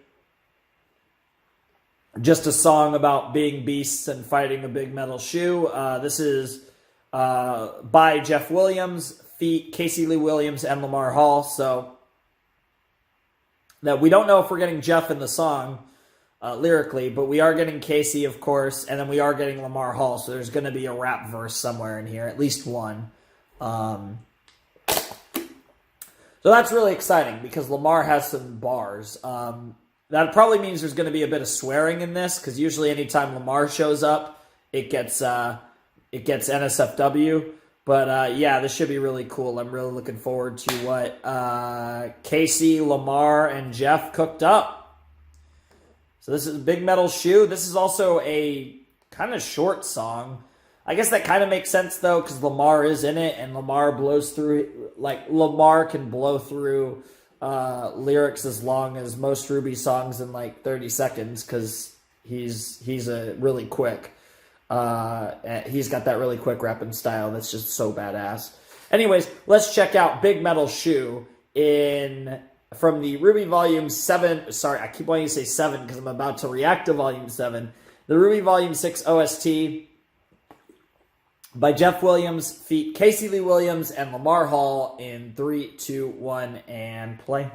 just a song about being beasts and fighting a big metal shoe. This is by Jeff Williams, feat Casey Lee Williams, and Lamar Hall. So that we don't know if we're getting Jeff in the song lyrically, but we are getting Casey, of course, and then we are getting Lamar Hall. So there's going to be a rap verse somewhere in here, at least one. So that's really exciting because Lamar has some bars. That probably means there's going to be a bit of swearing in this, because usually anytime Lamar shows up, it gets NSFW. But yeah, this should be really cool. I'm really looking forward to what Casey, Lamar, and Jeff cooked up. So this is Big Metal Shoe. This is also a kind of short song. I guess that kind of makes sense, though, because Lamar is in it, and Lamar blows through, like, Lamar can blow through lyrics as long as most RWBY songs in like 30 seconds, because he's a really quick. He's got that really quick rapping style that's just so badass. Anyways, let's check out Big Metal Shoe from the RWBY Volume 7. Sorry, I keep wanting to say 7 because I'm about to react to Volume 7. The RWBY Volume 6 OST by Jeff Williams, feat Casey Lee Williams, and Lamar Hall in 3, 2, 1, and play.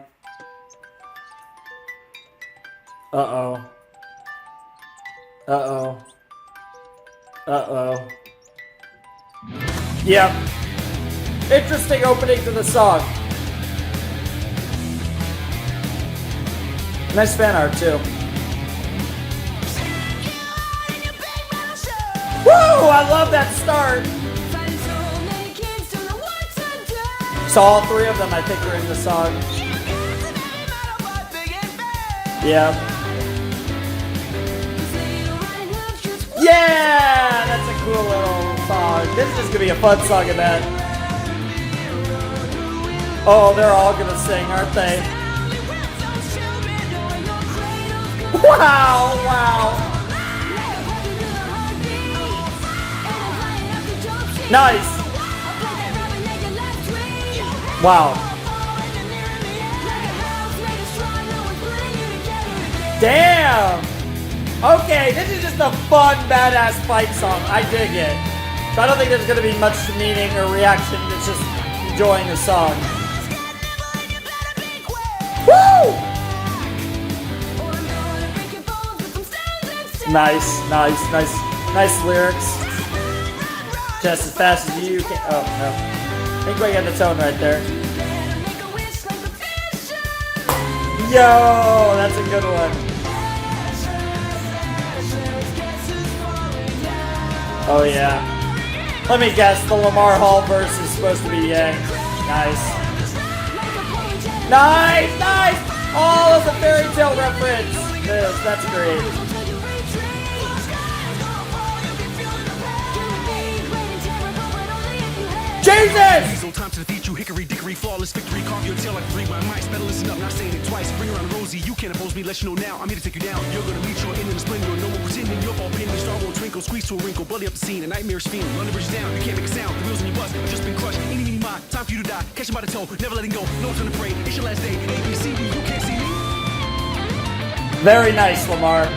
Uh-oh. Uh-oh. Uh-oh. Yep. Interesting opening to the song. Nice fan art, too. Woo! I love that start. So all three of them, I think, are in the song. Yeah. Yeah! That's a cool little song. This is just gonna be a fun song, I bet. Oh, they're all gonna sing, aren't they? Wow! Wow! Nice! Wow. Damn! Okay, this is just a fun, badass fight song. I dig it. So I don't think there's going to be much meaning or reaction. It's just enjoying the song. Woo! Nice lyrics. Just as fast as you can. Oh, no. I think we got the tone right there. Yo, that's a good one. Oh, yeah. Let me guess, the Lamar Hall verse is supposed to be Yang. Nice. Nice! Oh, it's a fairy tale reference. That's great. Jesus! No time to defeat you, hickory dickory, flawless victory. Carve your tail like three by mice. Better listen up, not saying it twice. Bring around Rosie, you can't oppose me, let you know now. I'm here to take you down. You're gonna meet your end in the splendor. No more pretending you're all pinning. Star won't twinkle, squeeze to a wrinkle, bloody up the scene. A nightmarish fiend, run the bridge down. You can't make a sound. The wheels on your bus have just been crushed. Eeny, my time for you to die. Catch him by the toe, never letting go. No turn to pray. It's your last day. A, B, C, D, you can't see me. Very nice, Lamar.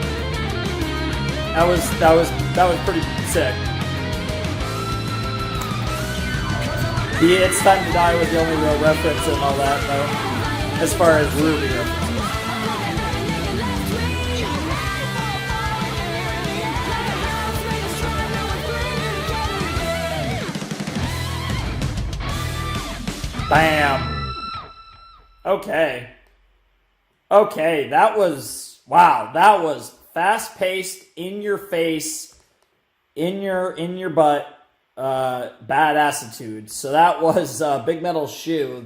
That was pretty sick. The It's Time to Die was the only real reference and all that, though, as far as RWBY references. Bam. Okay. Okay, that was, wow, that was fast-paced, in-your-face, in your butt, bad attitude. So that was Big Metal Shoe.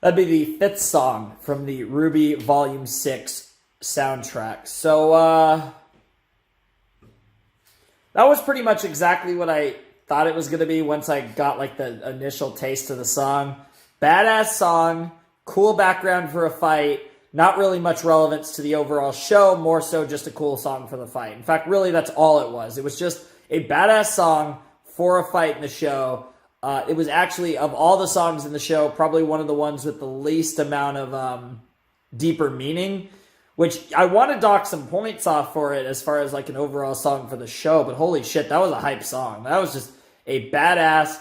That'd be the 5th song from the RWBY Volume 6 soundtrack. So that was pretty much exactly what I thought it was going to be once I got like the initial taste of the song. Badass song, cool background for a fight, not really much relevance to the overall show, more so just a cool song for the fight. In fact, really that's all it was. It was just a badass song for a fight in the show. It was actually, of all the songs in the show, probably one of the ones with the least amount of deeper meaning, which I want to dock some points off for it as far as like an overall song for the show, but holy shit, that was a hype song. That was just a badass,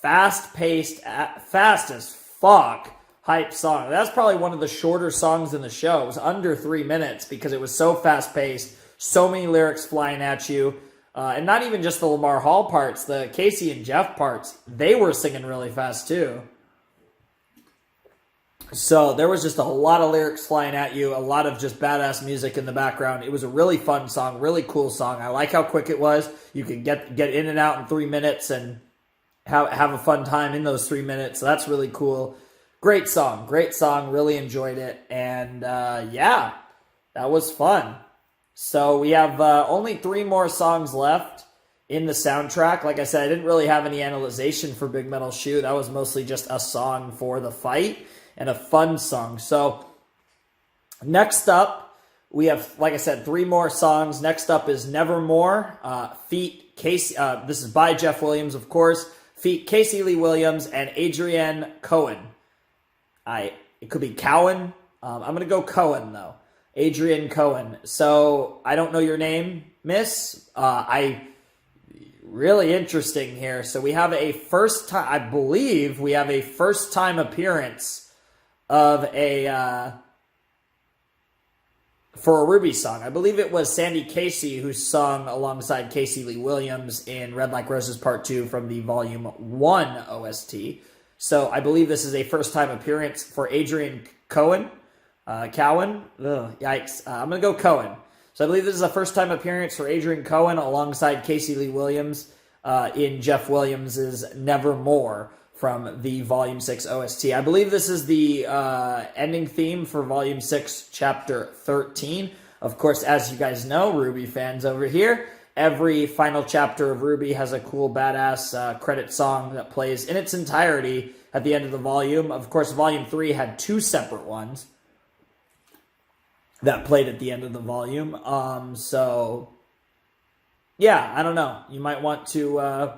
fast-paced, fast as fuck hype song. That's probably one of the shorter songs in the show. It was under 3 minutes because it was so fast-paced, so many lyrics flying at you, and not even just the Lamar Hall parts, the Casey and Jeff parts, they were singing really fast too. So there was just a lot of lyrics flying at you, a lot of just badass music in the background. It was a really fun song, really cool song. I like how quick it was. You could get in and out in 3 minutes and have a fun time in those 3 minutes. So that's really cool. Great song, really enjoyed it. And yeah, that was fun. So we have only 3 more songs left in the soundtrack. Like I said, I didn't really have any analyzation for Big Metal Shoe. That was mostly just a song for the fight and a fun song. So next up, we have, like I said, 3 more songs. Next up is Nevermore, feat. Casey. This is by Jeff Williams, of course. Feat. Casey Lee Williams and Adrienne Cohen. It could be Cowan. I'm going to go Cohen, though. Adrienne Cohen. So, I don't know your name, miss. Really interesting here. So, we have a first time, I believe we have a first time appearance of for a RWBY song. I believe it was Sandy Casey who sung alongside Casey Lee Williams in Red Like Roses Part 2 from the Volume 1 OST. So I believe this is a first-time appearance for Adrienne Cohen. Cowan? Ugh, yikes. I'm going to go Cohen. So I believe this is a first-time appearance for Adrienne Cohen alongside Casey Lee Williams in Jeff Williams' Nevermore from the Volume 6 OST. I believe this is the ending theme for Volume 6, Chapter 13. Of course, as you guys know, RWBY fans over here, every final chapter of RWBY has a cool, badass credit song that plays in its entirety at the end of the volume. Of course, Volume 3 had 2 separate ones that played at the end of the volume. So, yeah, I don't know. You might want to...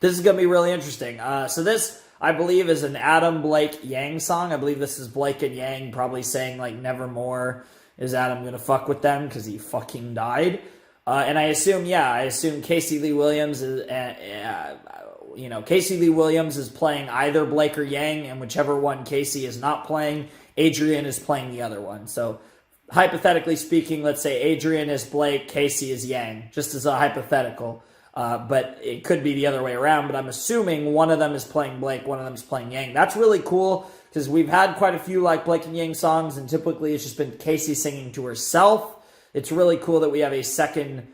This is going to be really interesting. So this, I believe, is an Adam, Blake, Yang song. I believe this is Blake and Yang probably saying, like, Nevermore is Adam going to fuck with them because he fucking died. And I assume Casey Lee Williams is, Casey Lee Williams is playing either Blake or Yang, and whichever one Casey is not playing, Adrienne is playing the other one. So, hypothetically speaking, let's say Adrienne is Blake, Casey is Yang, just as a hypothetical. But it could be the other way around, but I'm assuming one of them is playing Blake, one of them is playing Yang. That's really cool, because we've had quite a few like Blake and Yang songs, and typically it's just been Casey singing to herself. It's really cool that we have a second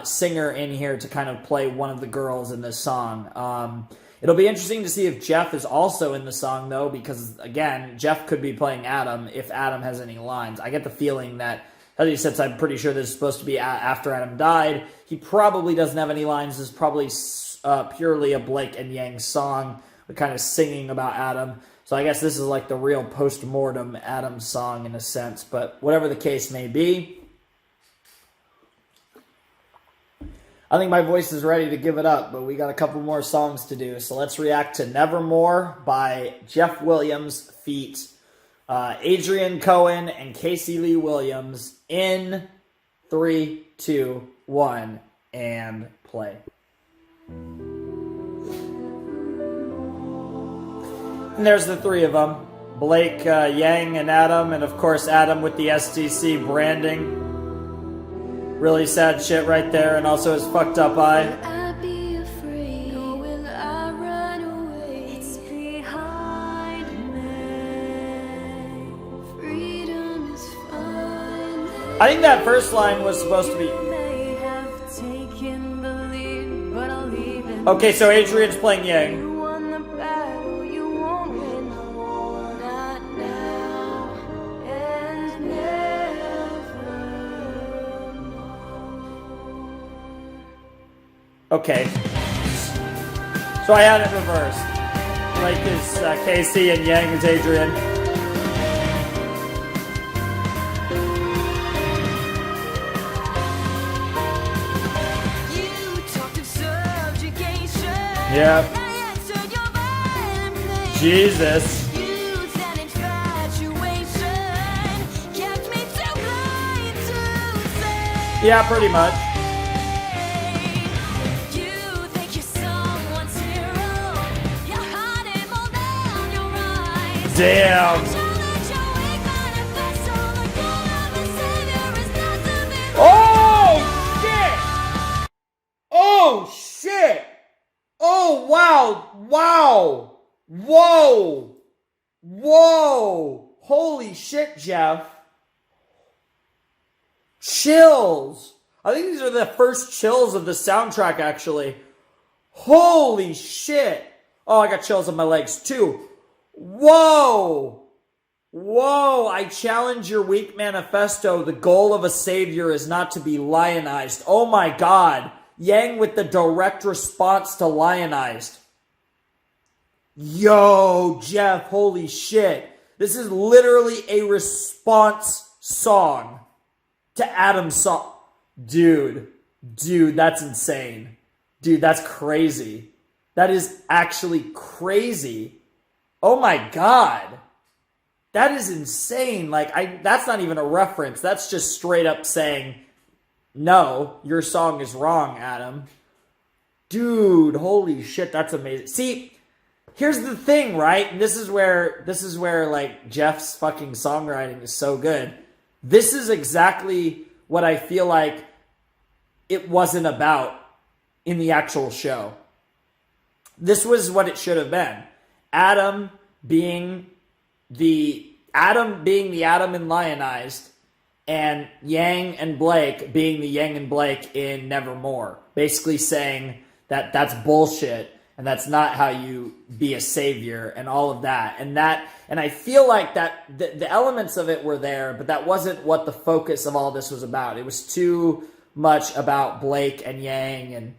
singer in here to kind of play one of the girls in this song. It'll be interesting to see if Jeff is also in the song, though, because, again, Jeff could be playing Adam if Adam has any lines. I get the feeling that, since I'm pretty sure this is supposed to be after Adam died, he probably doesn't have any lines. This is probably purely a Blake and Yang song, kind of singing about Adam. So I guess this is like the real post-mortem Adam song in a sense. But whatever the case may be, I think my voice is ready to give it up, but we got a couple more songs to do. So let's react to Nevermore by Jeff Williams feat. Adrian Cohen and Casey Lee Williams in 3, 2, 1, and play. And there's the three of them. Blake, Yang, and Adam, and of course Adam with the SDC branding. Really sad shit right there, and also his fucked up eye. I think that first line was supposed to be... Okay, so Adrian's playing Yang. Okay. So I had it reversed. Blake is Casey and Yang is Adrian. Yep. Jesus. Yeah, pretty much. Damn. Oh, shit. Oh, shit. Oh, wow. Wow. Whoa. Whoa. Holy shit, Jeff. Chills. I think these are the first chills of the soundtrack, actually. Holy shit. Oh, I got chills on my legs, too. Whoa. Whoa. I challenge your weak manifesto. The goal of a savior is not to be lionized. Oh, my God. Yang with the direct response to lionized. Yo, Jeff, holy shit. This is literally a response song to Adam's song. Dude, that's insane. Dude, that's crazy. That is actually crazy. Oh my God. That is insane. Like, that's not even a reference. That's just straight up saying, no, your song is wrong, Adam. Dude, holy shit, that's amazing. See, here's the thing, right? And this is where like Jeff's fucking songwriting is so good. This is exactly what I feel like it wasn't about in the actual show. This was what it should have been. Adam being the Adam in Lionized, and Yang and Blake being the Yang and Blake in Nevermore. Basically saying that that's bullshit and that's not how you be a savior and all of that. And I feel like that the elements of it were there, but that wasn't what the focus of all this was about. It was too much about Blake and Yang, and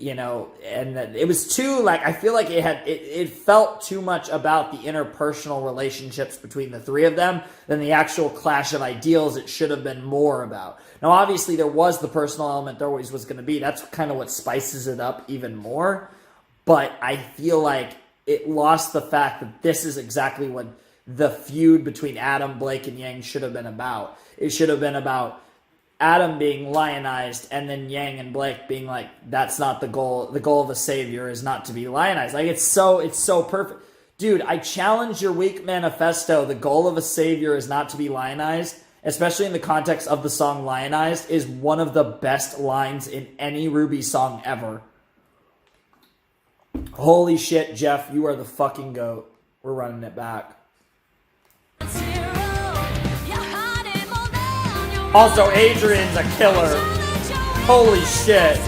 and it was too, like, I feel like it felt too much about the interpersonal relationships between the three of them than the actual clash of ideals it should have been more about. Now, obviously, there was the personal element, there always was going to be. That's kind of what spices it up even more. But I feel like it lost the fact that this is exactly what the feud between Adam, Blake, and Yang should have been about. It should have been about Adam being lionized, and then Yang and Blake being like, that's not the goal. The goal of a savior is not to be lionized. Like, it's so perfect. Dude, I challenge your weak manifesto. The goal of a savior is not to be lionized, especially in the context of the song Lionized, is one of the best lines in any RWBY song ever. Holy shit, Jeff, you are the fucking GOAT. We're running it back. Also, Adrian's a killer. Holy shit.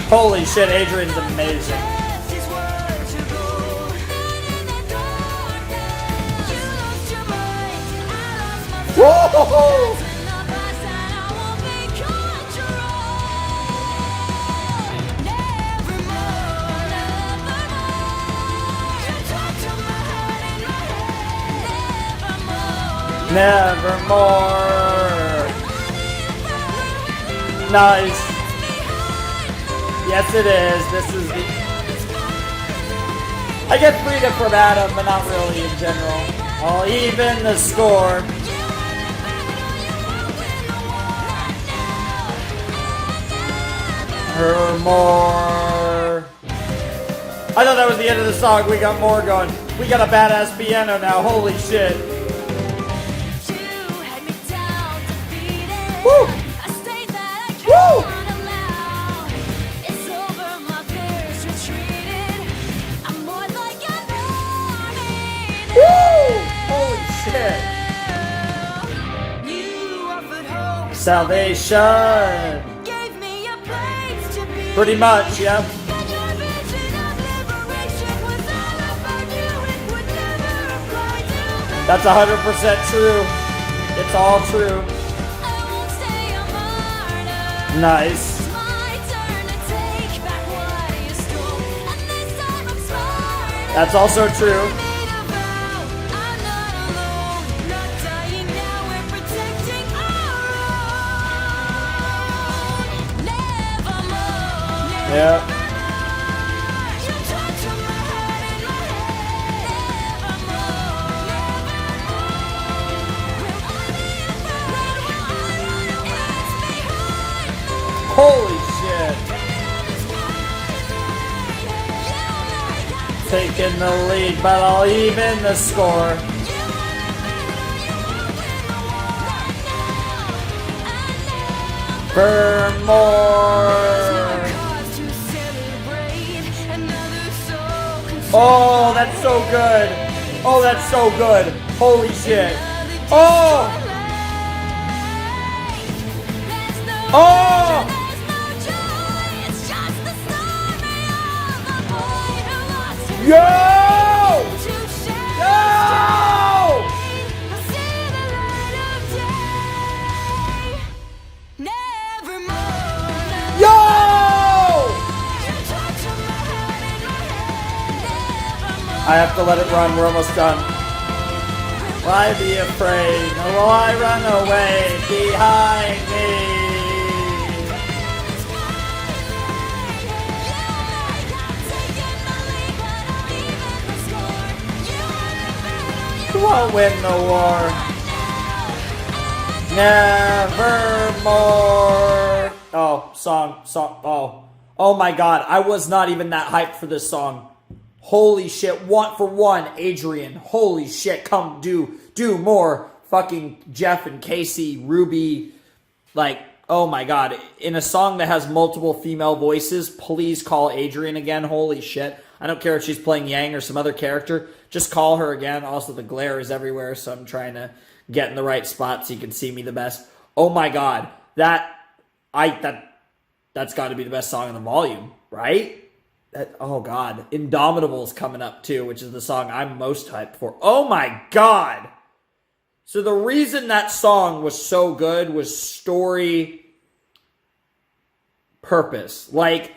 Holy shit, Adrian's amazing. Whoa! Nevermore. Nice. Yes, it is. This is the... I get freedom from Adam, but not really in general. I'll even the score. Her more. I thought that was the end of the song. We got more going. We got a badass piano now. Holy shit. Woo! Woo! Woo! Holy shit. Salvation. Pretty much, yep. That's 100% true. It's all true. Nice. That's also true. Yep. Holy shit. Taking the lead, but I'll even the score. For more. Oh, that's so good. Oh, that's so good. Holy shit. Oh! Oh! Yo! Yo! Yo! I have to let it run. We're almost done. Why be afraid? Or will I run away behind me? Who won't win the war? Nevermore. Oh, song. Oh my god. I was not even that hyped for this song. Holy shit. One for one, Adrian. Holy shit. Come do more. Fucking Jeff and Casey, RWBY. Like, oh my god. In a song that has multiple female voices, please call Adrian again. Holy shit. I don't care if she's playing Yang or some other character. Just call her again. Also, the glare is everywhere, so I'm trying to get in the right spot so you can see me the best. Oh my god. That's got to be the best song in the volume, right? Oh god. Indomitable's coming up too, which is the song I'm most hyped for. Oh my god. So the reason that song was so good was story purpose. Like,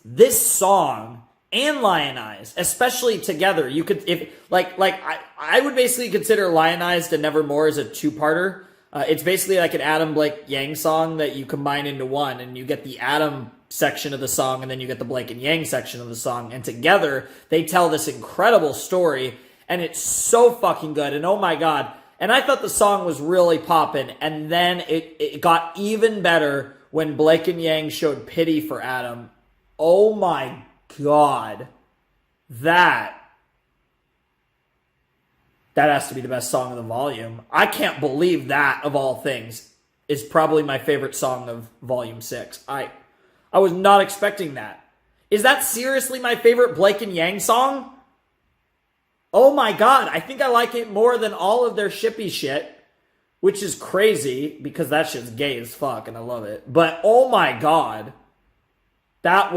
this song and Lionize, especially together, you could, if I would basically consider Lionize to Nevermore as a two-parter. It's basically like an Adam Blake Yang song that you combine into one, and you get the Adam section of the song, and then you get the Blake and Yang section of the song, and together they tell this incredible story, and it's so fucking good. And oh my god, and I thought the song was really popping, and then it got even better when Blake and Yang showed pity for Adam. Oh my god, that has to be the best song of the volume. I can't believe that, of all things, is probably my favorite song of Volume 6. I was not expecting that. Is that seriously my favorite Blake and Yang song? Oh my god, I think I like it more than all of their shippy shit, which is crazy, because that shit's gay as fuck, and I love it. But oh my god, that's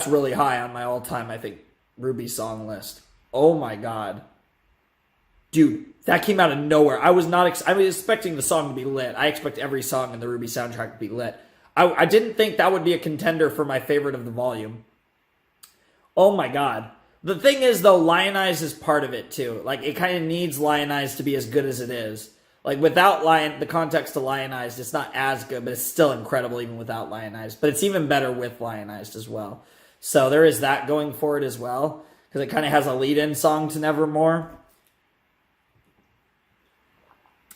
really high on my all-time, I think, RWBY song list. Oh my god. Dude, that came out of nowhere. I was expecting the song to be lit. I expect every song in the RWBY soundtrack to be lit. I didn't think that would be a contender for my favorite of the volume. Oh my god. The thing is, though, Lionize is part of it, too. Like, it kind of needs Lionize to be as good as it is. Like without the context of Lionized, it's not as good, but it's still incredible even without Lionized. But it's even better with Lionized as well. So there is that going for it as well, because it kind of has a lead-in song to Nevermore.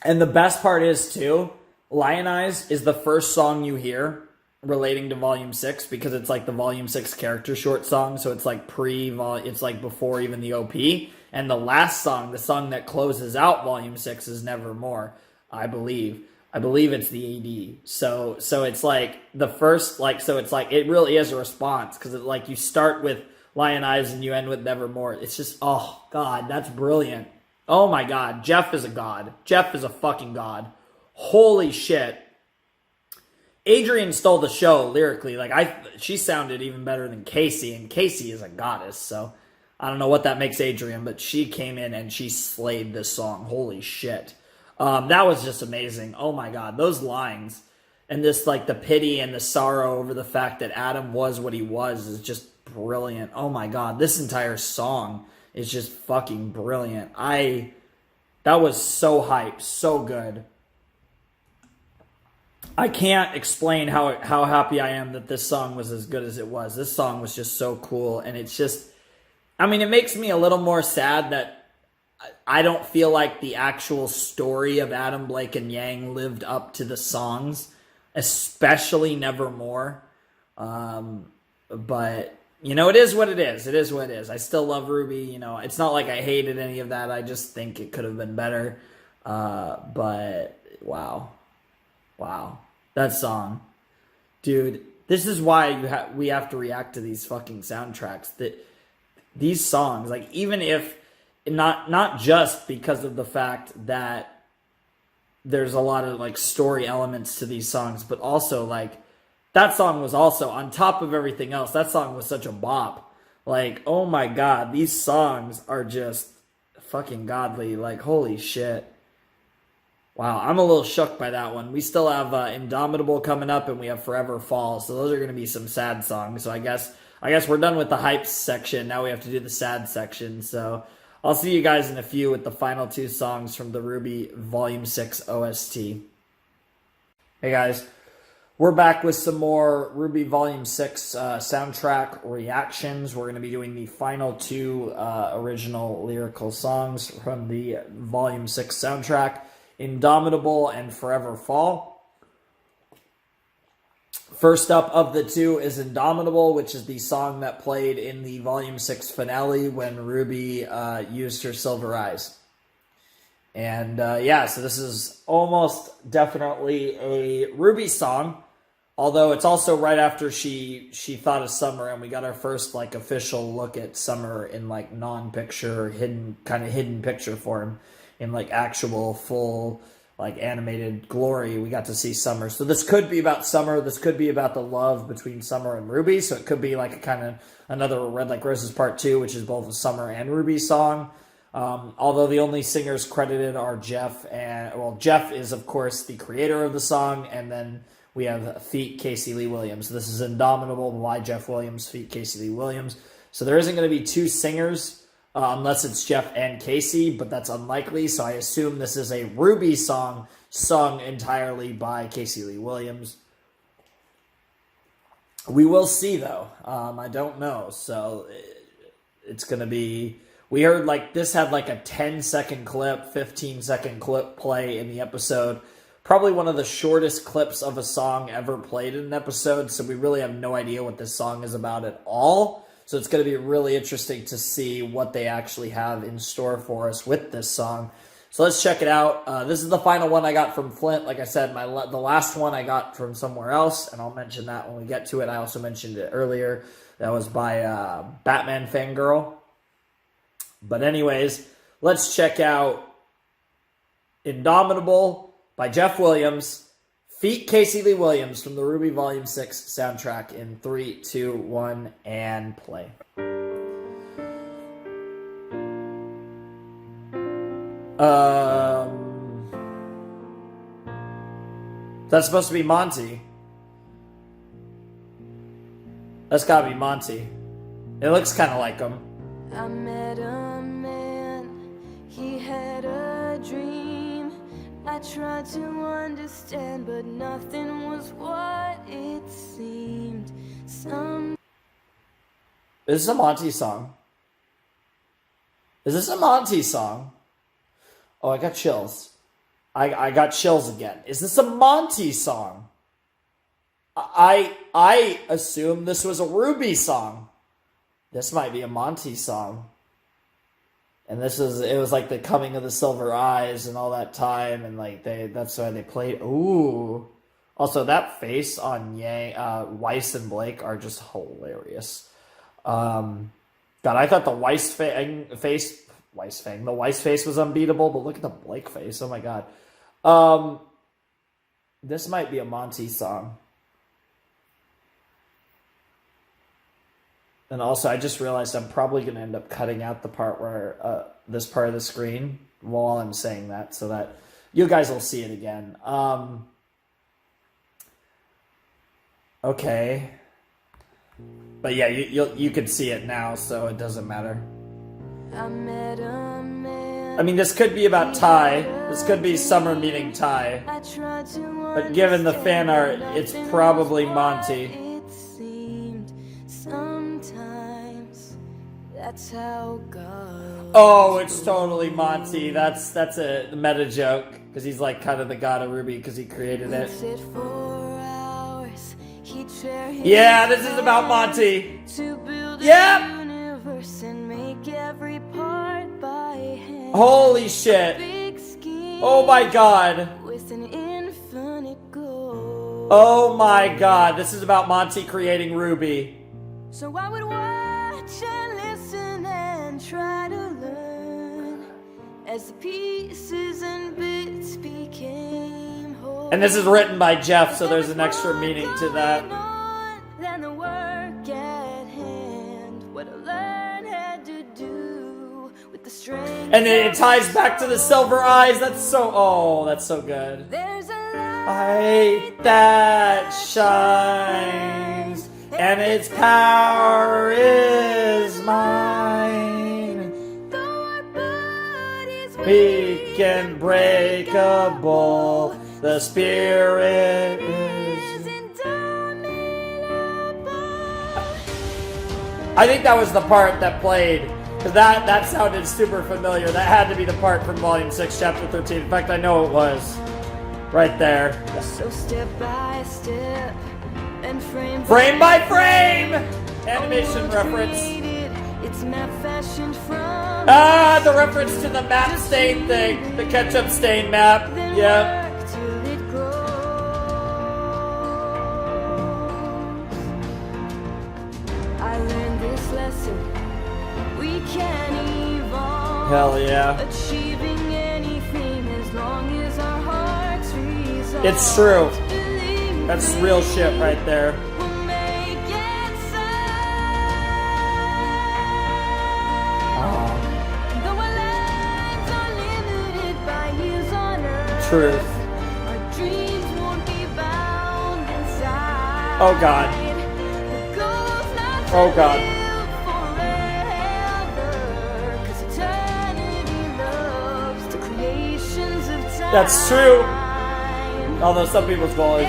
And the best part is too, Lionized is the first song you hear relating to Volume 6, because it's like the Volume 6 character short song, so it's like it's like before even the OP. And the last song, the song that closes out Volume 6 is Nevermore, I believe. I believe it's the AD. So it's like the first, like, so it's like, it really is a response, because like you start with Lionized and you end with Nevermore. It's just, oh God, that's brilliant. Oh my God, Jeff is a god. Jeff is a fucking god. Holy shit. Adrian stole the show lyrically. Like she sounded even better than Casey, and Casey is a goddess, so I don't know what that makes Adrian, but she came in and she slayed this song. Holy shit. That was just amazing. Oh my God, those lines and this, like, the pity and the sorrow over the fact that Adam was what he was is just brilliant. Oh my God, this entire song is just fucking brilliant. That was so hype, so good. I can't explain how happy I am that this song was as good as it was. This song was just so cool, and it's just, I mean, it makes me a little more sad that I don't feel like the actual story of Adam, Blake, and Yang lived up to the songs, especially Nevermore. But, you know, it is what it is. It is what it is. I still love RWBY. You know, it's not like I hated any of that. I just think it could have been better. But, wow. Wow. That song. Dude, this is why we have to react to these fucking soundtracks. That these songs, like, even if not just because of the fact that there's a lot of, like, story elements to these songs, but also, like, that song was also, on top of everything else, that song was such a bop. Like, oh my God, these songs are just fucking godly. Like, holy shit. Wow, I'm a little shook by that one. We still have Indomitable coming up, and we have Forever Fall, so those are going to be some sad songs. So I guess we're done with the hype section. Now we have to do the sad section. So I'll see you guys in a few with the final two songs from the RWBY Volume 6 OST. Hey guys, we're back with some more RWBY Volume 6 soundtrack reactions. We're going to be doing the final two original lyrical songs from the Volume 6 soundtrack, Indomitable and Forever Fall. First up of the two is Indomitable, which is the song that played in the Volume 6 finale when RWBY used her silver eyes. And yeah, so this is almost definitely a RWBY song, although it's also right after she thought of Summer, and we got our first, like, official look at Summer in, like, non-picture, hidden picture form. In, like, actual full, like, animated glory, we got to see Summer. So this could be about Summer. This could be about the love between Summer and RWBY. So it could be like a kind of another Red Like Roses Part 2, which is both a Summer and RWBY song. Although the only singers credited are Jeff and, well, Jeff is, of course, the creator of the song, and then we have feat. Casey Lee Williams. This is Indomitable by Jeff Williams, feat. Casey Lee Williams. So there isn't going to be two singers, unless it's Jeff and Casey, but that's unlikely, so I assume this is a RWBY song sung entirely by Casey Lee Williams. We will see, though. I don't know, so it's going to be... We heard, like, this had, like, a 10-second clip, 15-second clip play in the episode. Probably one of the shortest clips of a song ever played in an episode, so we really have no idea what this song is about at all. So it's going to be really interesting to see what they actually have in store for us with this song. So let's check it out. This is the final one I got from Flint. Like I said, the last one I got from somewhere else, and I'll mention that when we get to it. I also mentioned it earlier. That was by Batman Fangirl. But anyways, let's check out Indomitable by Jeff Williams, feat. Casey Lee Williams, from the RWBY Volume 6 soundtrack in 3, 2, 1, and play. That's supposed to be Monty. That's gotta be Monty. It looks kind of like him. I met a man, he had a dream. I I tried to understand, but nothing was what it seemed. Is this a Monty song? Is this a Monty song? Oh, I got chills. I got chills again. Is this a Monty song? I assume this was a RWBY song. This might be a Monty song. And it was like the coming of the Silver Eyes and all that time, and like that's why they played. Ooh. Also, that face on Weiss and Blake are just hilarious. God, I thought the Weiss face was unbeatable, but look at the Blake face. Oh my God. This might be a Monty song. And also, I just realized I'm probably going to end up cutting out the part where this part of the screen while I'm saying that, so that you guys will see it again. Okay. But yeah, you can see it now, so it doesn't matter. I met a man. I mean, this could be about Ty. This could be Summer meeting Ty. But given the fan art, it's probably Monty. It seemed sometimes that's how God. Oh, it's totally Monty. That's a meta joke, because he's like kind of the god of RWBY because he created it. Yeah, this is about Monty. Yep. Holy shit. Oh my God. Oh my God. This is about Monty creating RWBY. So I would watch and listen and try to learn as the pieces and bits became whole. And this is written by Jeff, so there's an extra meaning to that. Than the work at hand, what I learned had to do with the strength. And it ties back to the Silver Eyes. That's so good. There's a light that shines, and its power is mine. Weak and breakable, the spirit is. I think that was the part that played, because that sounded super familiar. That had to be the part from Volume 6, Chapter 13. In fact, I know it was. Right there. So step by step and frame by frame! Animation reference. It's map fashioned from the reference to the map stain thing. The ketchup stain map. Yeah. I learned this lesson. We can evolve. Hell yeah. Achieving anything as long as our hearts resolve. It's true. That's real shit right there. We'll make it so. Though our lives are limited by years on earth. Truth. Our dreams won't be bound inside. Oh God. Oh God. That's true. Although some people's goal is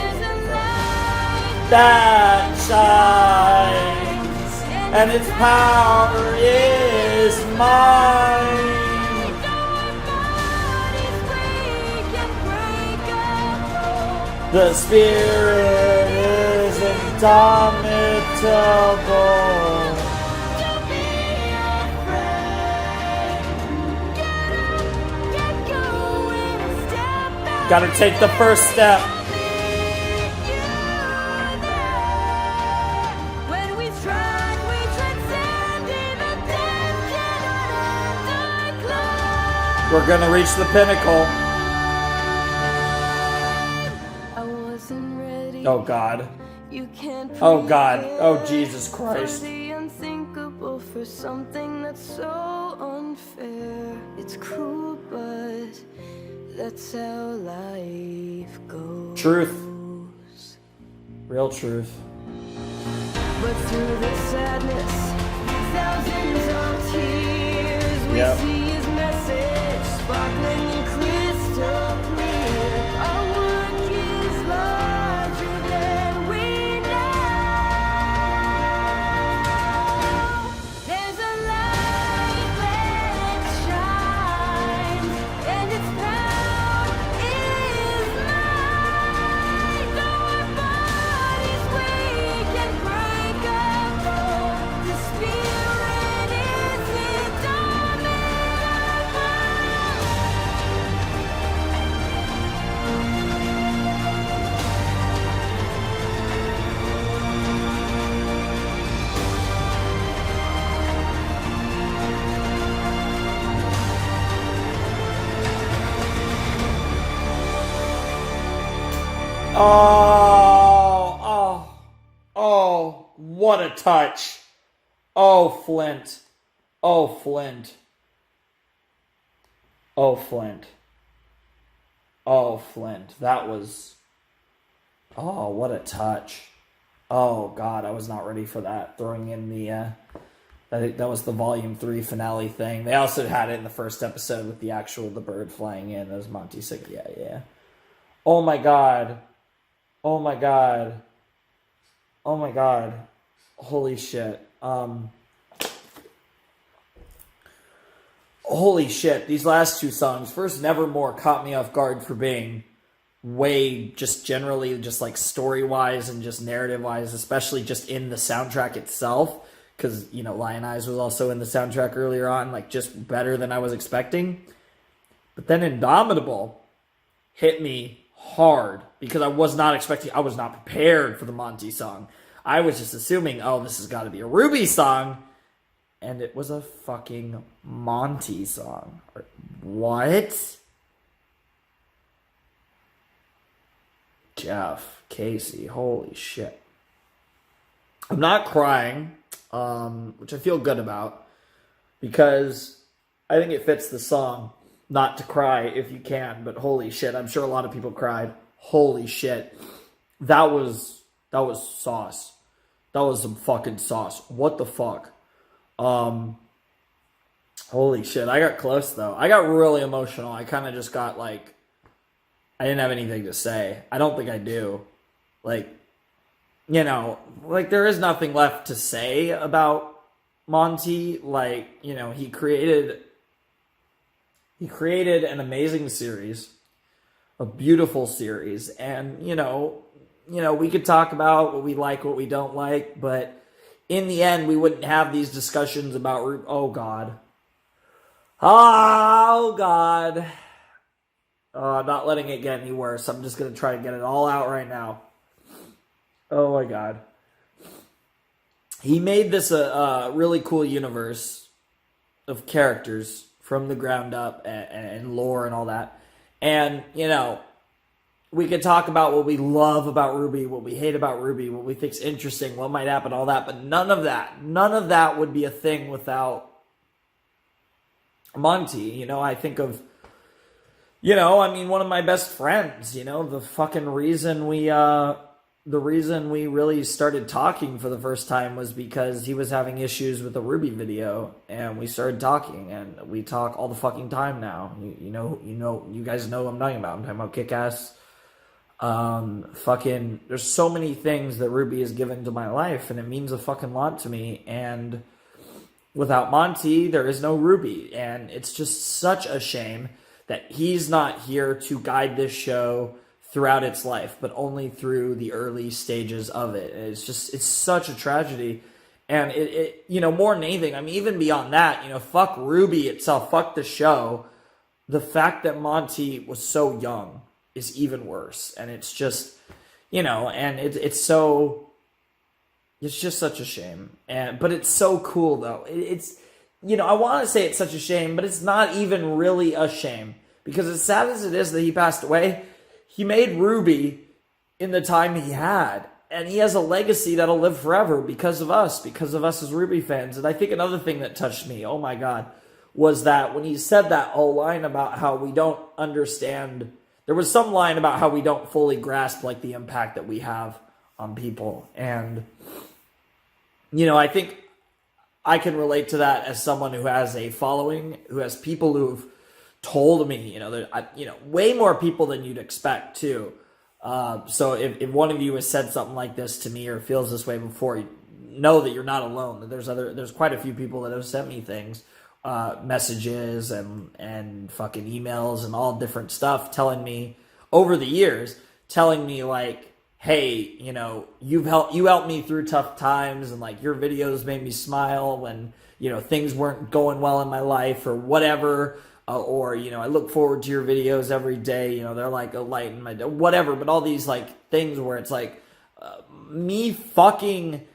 that shines, and its power is mine. The spirit is indomitable. Gotta take the first step. We're gonna reach the pinnacle. Oh God. Oh God. Oh Jesus Christ. The unthinkable for something that's so unfair. It's cruel, but that's how life goes. Truth. Real truth. But through the sadness, thousands of tears, we Yep. see his message sparkling in crystal clear. Oh, what a touch. Oh, Flint. Oh, Flint. Oh, Flint. Oh, Flint. That was... Oh, what a touch. Oh, God, I was not ready for that. Throwing in the... I think that was the Volume 3 finale thing. They also had it in the first episode with the bird flying in, as Monty said. Yeah. Oh, my God. Oh, my God. Oh, my God. Holy shit. Holy shit. These last two songs, first Nevermore caught me off guard for being way just generally just like story-wise and just narrative-wise, especially just in the soundtrack itself. Because, Lion Eyes was also in the soundtrack earlier on, like just better than I was expecting. But then Indomitable hit me hard because I was not prepared for the Monty song. I was just assuming, this has got to be a RWBY song. And it was a fucking Monty song. What? Jeff, Casey, holy shit. I'm not crying, which I feel good about, because I think it fits the song not to cry if you can, but holy shit, I'm sure a lot of people cried. Holy shit. That was sauce. That was some fucking sauce. What the fuck? Holy shit. I got close though. I got really emotional. I kind of just got I didn't have anything to say. I don't think I do. There is nothing left to say about Monty. He created an amazing series, a beautiful series, and we could talk about what we like, what we don't like, but in the end, we wouldn't have these discussions about, oh God. Oh God. I'm not letting it get any worse. I'm just going to try to get it all out right now. Oh my God. He made this a really cool universe of characters from the ground up and lore and all that. And, we could talk about what we love about RWBY, what we hate about RWBY, what we think's interesting, what might happen, all that. But none of that would be a thing without Monty. I think of, one of my best friends, the fucking reason we really started talking for the first time was because he was having issues with a RWBY video, and we started talking, and we talk all the fucking time now. You guys know what I'm talking about. I'm talking about Kick-Ass. There's so many things that RWBY has given to my life, and it means a fucking lot to me, and without Monty, there is no RWBY, and it's just such a shame that he's not here to guide this show throughout its life, but only through the early stages of it. It's such a tragedy, and it more than anything, even beyond that, fuck RWBY itself, fuck the show, the fact that Monty was so young is even worse. And it's just, and it's just such a shame. But it's so cool though. It's, I want to say it's such a shame, but it's not even really a shame, because as sad as it is that he passed away, he made RWBY in the time he had. And he has a legacy that'll live forever because of us as RWBY fans. And I think another thing that touched me, oh my God, was that when he said that whole line about how we don't understand. There was some line about how we don't fully grasp the impact that we have on people. And, I think I can relate to that as someone who has a following, who has people who've told me, way more people than you'd expect too. So if one of you has said something like this to me or feels this way before, know that you're not alone. There's quite a few people that have sent me things. Messages and fucking emails and all different stuff telling me over the years, hey, you helped me through tough times, and your videos made me smile when, things weren't going well in my life or whatever, or, I look forward to your videos every day, they're like a light in my day, whatever, but all these things where it's me fucking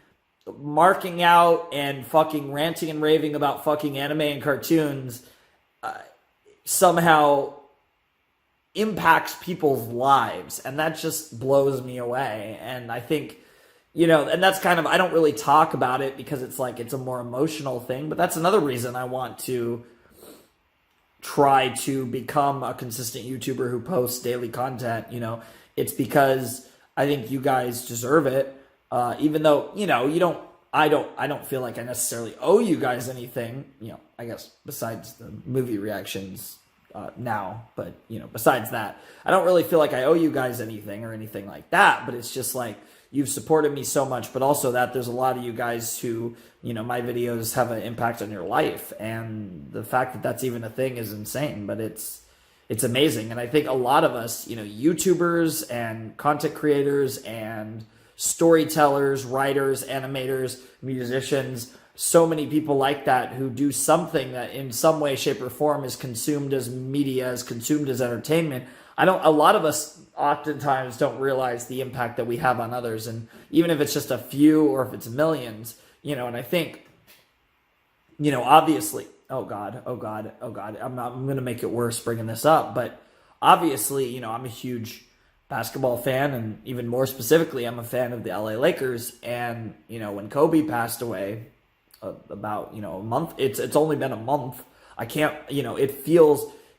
marking out and fucking ranting and raving about fucking anime and cartoons somehow impacts people's lives, and that just blows me away. And I think, and that's kind of, I don't really talk about it because it's like it's a more emotional thing, but that's another reason I want to try to become a consistent YouTuber who posts daily content. It's because I think you guys deserve it, even though I don't feel like I necessarily owe you guys anything, I guess besides the movie reactions now, but besides that, I don't really feel like I owe you guys anything or anything like that. But it's just like, you've supported me so much, but also that there's a lot of you guys who, my videos have an impact on your life, and the fact that that's even a thing is insane. But it's amazing. And I think a lot of us, YouTubers and content creators and storytellers, writers, animators, musicians, so many people like that who do something that in some way, shape, or form is consumed as media, is consumed as entertainment. A lot of us oftentimes don't realize the impact that we have on others. And even if it's just a few or if it's millions, and I think, obviously, oh God, I'm going to make it worse bringing this up, but obviously, I'm a huge basketball fan, and even more specifically, I'm a fan of the LA Lakers. And, when Kobe passed away about, a month, it's only been a month. I can't,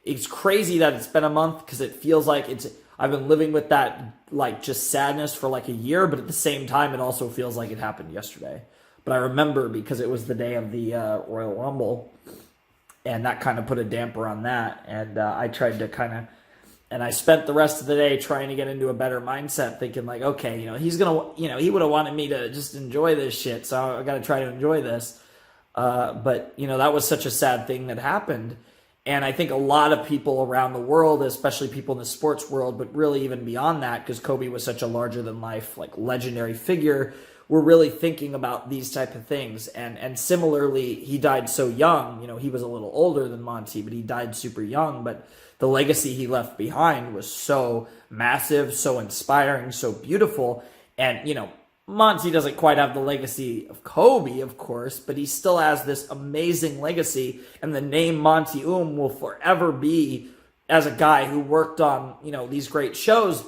it's crazy that it's been a month, because it feels like I've been living with that, like, just sadness for like a year, but at the same time, it also feels like it happened yesterday. But I remember because it was the day of the Royal Rumble, and that kind of put a damper on that. And I tried to and I spent the rest of the day trying to get into a better mindset, thinking like, okay, he's going to, he would have wanted me to just enjoy this shit, so I got to try to enjoy this. But, that was such a sad thing that happened. And I think a lot of people around the world, especially people in the sports world, but really even beyond that, because Kobe was such a larger-than-life, like, legendary figure, were really thinking about these type of things. And similarly, he died so young. He was a little older than Monty, but he died super young. But the legacy he left behind was so massive, so inspiring, so beautiful. And, Monty doesn't quite have the legacy of Kobe, of course, but he still has this amazing legacy, and the name Monty will forever be as a guy who worked on, these great shows,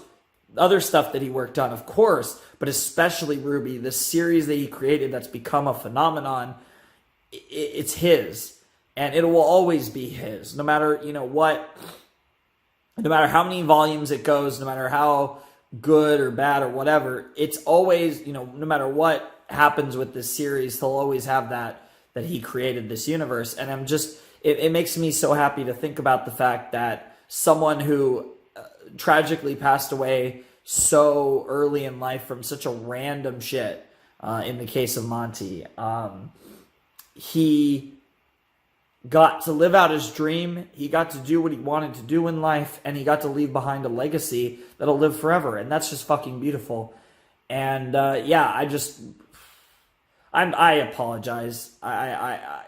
other stuff that he worked on, of course, but especially RWBY, this series that he created that's become a phenomenon. It's his, and it will always be his, no matter, what, no matter how many volumes it goes, no matter how good or bad or whatever, it's always, no matter what happens with this series, he'll always have that he created this universe. And I'm just, it makes me so happy to think about the fact that someone who tragically passed away so early in life from such a random shit, in the case of Monty, he got to live out his dream, he got to do what he wanted to do in life, and he got to leave behind a legacy that'll live forever, and that's just fucking beautiful. And I apologize.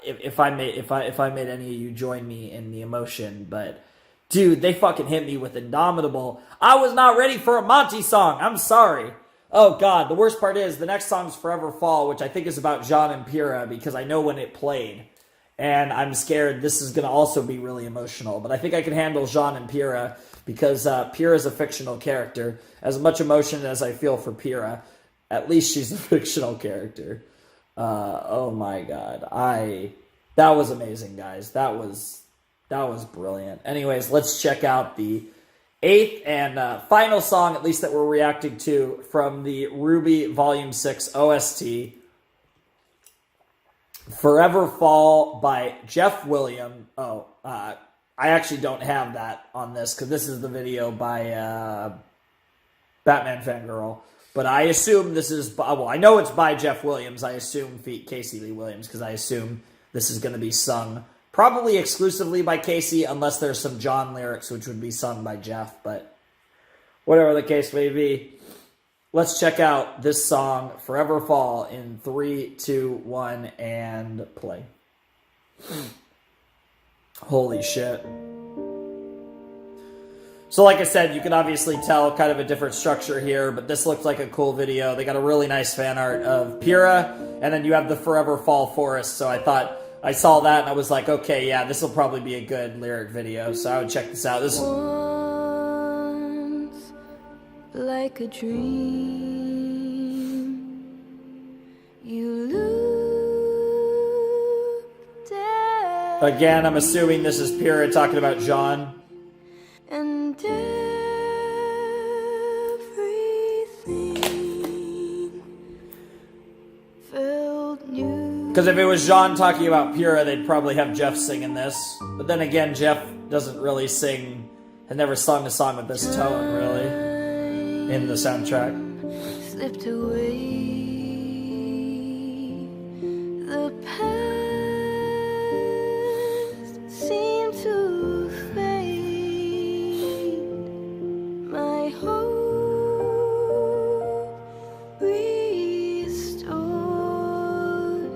If I made any of you join me in the emotion, but dude, they fucking hit me with Indomitable. I was not ready for a Monty song. I'm sorry. Oh God, the worst part is the next song's Forever Fall, which I think is about John and Pyrrha, because I know when it played. And I'm scared this is going to also be really emotional. But I think I can handle Jean and Pyrrha, because Pyrrha is a fictional character. As much emotion as I feel for Pyrrha, at least she's a fictional character. Oh my God. That was amazing, guys. That was brilliant. Anyways, let's check out the 8th and final song, at least that we're reacting to, from the RWBY Volume 6 OST. Forever Fall by Jeff Williams. I actually don't have that on this, because this is the video by Batman Fangirl. But I assume this is, I know it's by Jeff Williams. I assume Casey Lee Williams, because I assume this is going to be sung probably exclusively by Casey, unless there's some John lyrics, which would be sung by Jeff. But whatever the case may be, let's check out this song, Forever Fall, in 3, 2, 1, and play. Holy shit. So like I said, you can obviously tell kind of a different structure here, but this looks like a cool video. They got a really nice fan art of Pyrrha, and then you have the Forever Fall forest, so I saw that and I was like, okay, yeah, this will probably be a good lyric video, so I would check this out. This like a dream. You looked at Again, I'm assuming this is Pyrrha talking about John. and everything felt new. Because if it was John talking about Pyrrha, they'd probably have Jeff singing this. But then again, Jeff doesn't really sing, had never sung a song with this tone, really, in the soundtrack. Slipped away. The past seemed to fade. My hope restored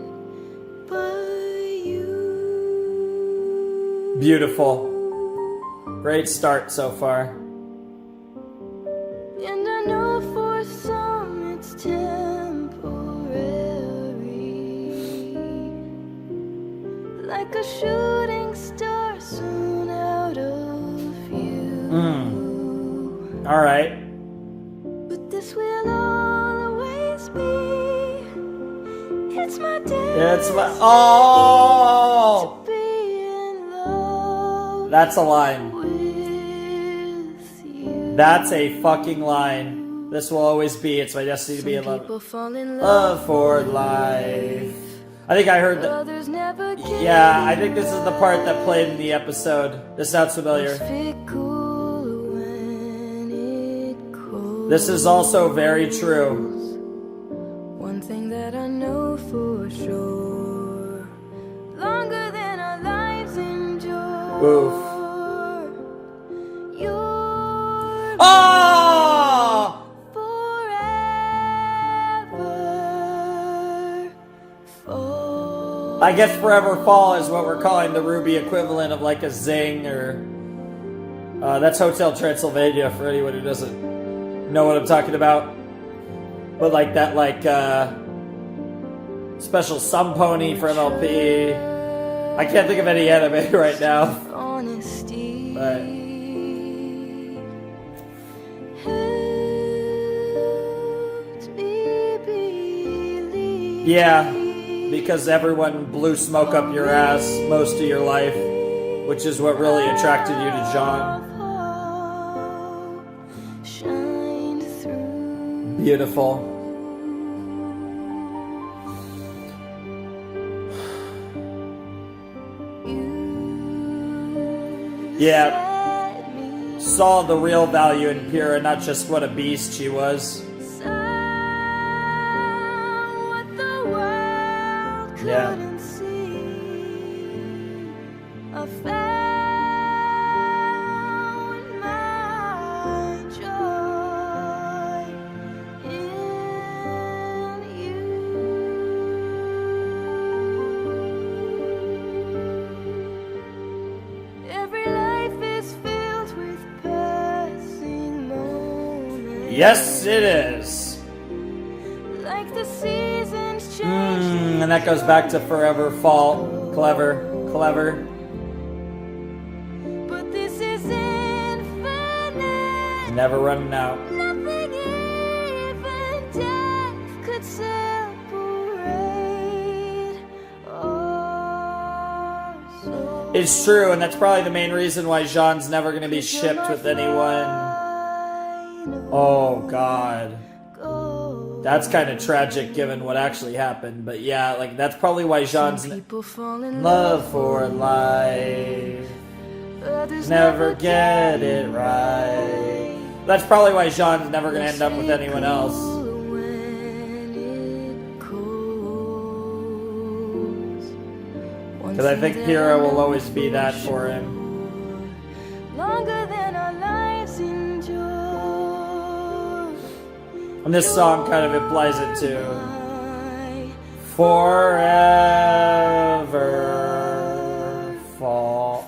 by you. Beautiful. Great start so far. And I know for some it's temporary, like a shooting star soon out of view. All right. But this will always be. It's my day. It's my. Oh! To be in love That's a line. with you. That's a fucking line. This will always be. It's my destiny to be in love. People fall in love. Love for life. I think I heard that. Others never get. Yeah, I think this is the part that played in the episode. This sounds familiar. Fickle when it cold. This is also very true. One thing that I know for sure, longer than our lives endure. Oof. You're Oh! forever fall. I guess Forever Fall is what we're calling the RWBY equivalent of like a Zing or... that's Hotel Transylvania for anyone who doesn't know what I'm talking about. But like that, like, special Some Pony from LP. I can't think of any anime right now. Honesty But helps me believe. yeah, because everyone blew smoke up your ass most of your life, which is what really attracted you to John. Shined through. Beautiful. Yeah, Set me saw the real value in Pyrrha, not just what a beast she was. what the world Yeah. couldn't see. I found my joy in you. Every life is filled with passing moments. Yes, it is. Like the seasons change. And that goes back to Forever Fall. Clever, clever. But this is infinite. Never running out. Nothing, even death, could separate our souls. It's true, and that's probably the main reason why Jean's never going to be shipped with anyone. Oh, God. That's kind of tragic given what actually happened. But yeah, like, that's probably why Jean's People fall in love for life. others Never get it right. That's probably why Jean's never going to end up with anyone else. Because I think Pyrrha will always be that for him. Longer than our lives endure. And this song kind of implies it too. I Forever fall.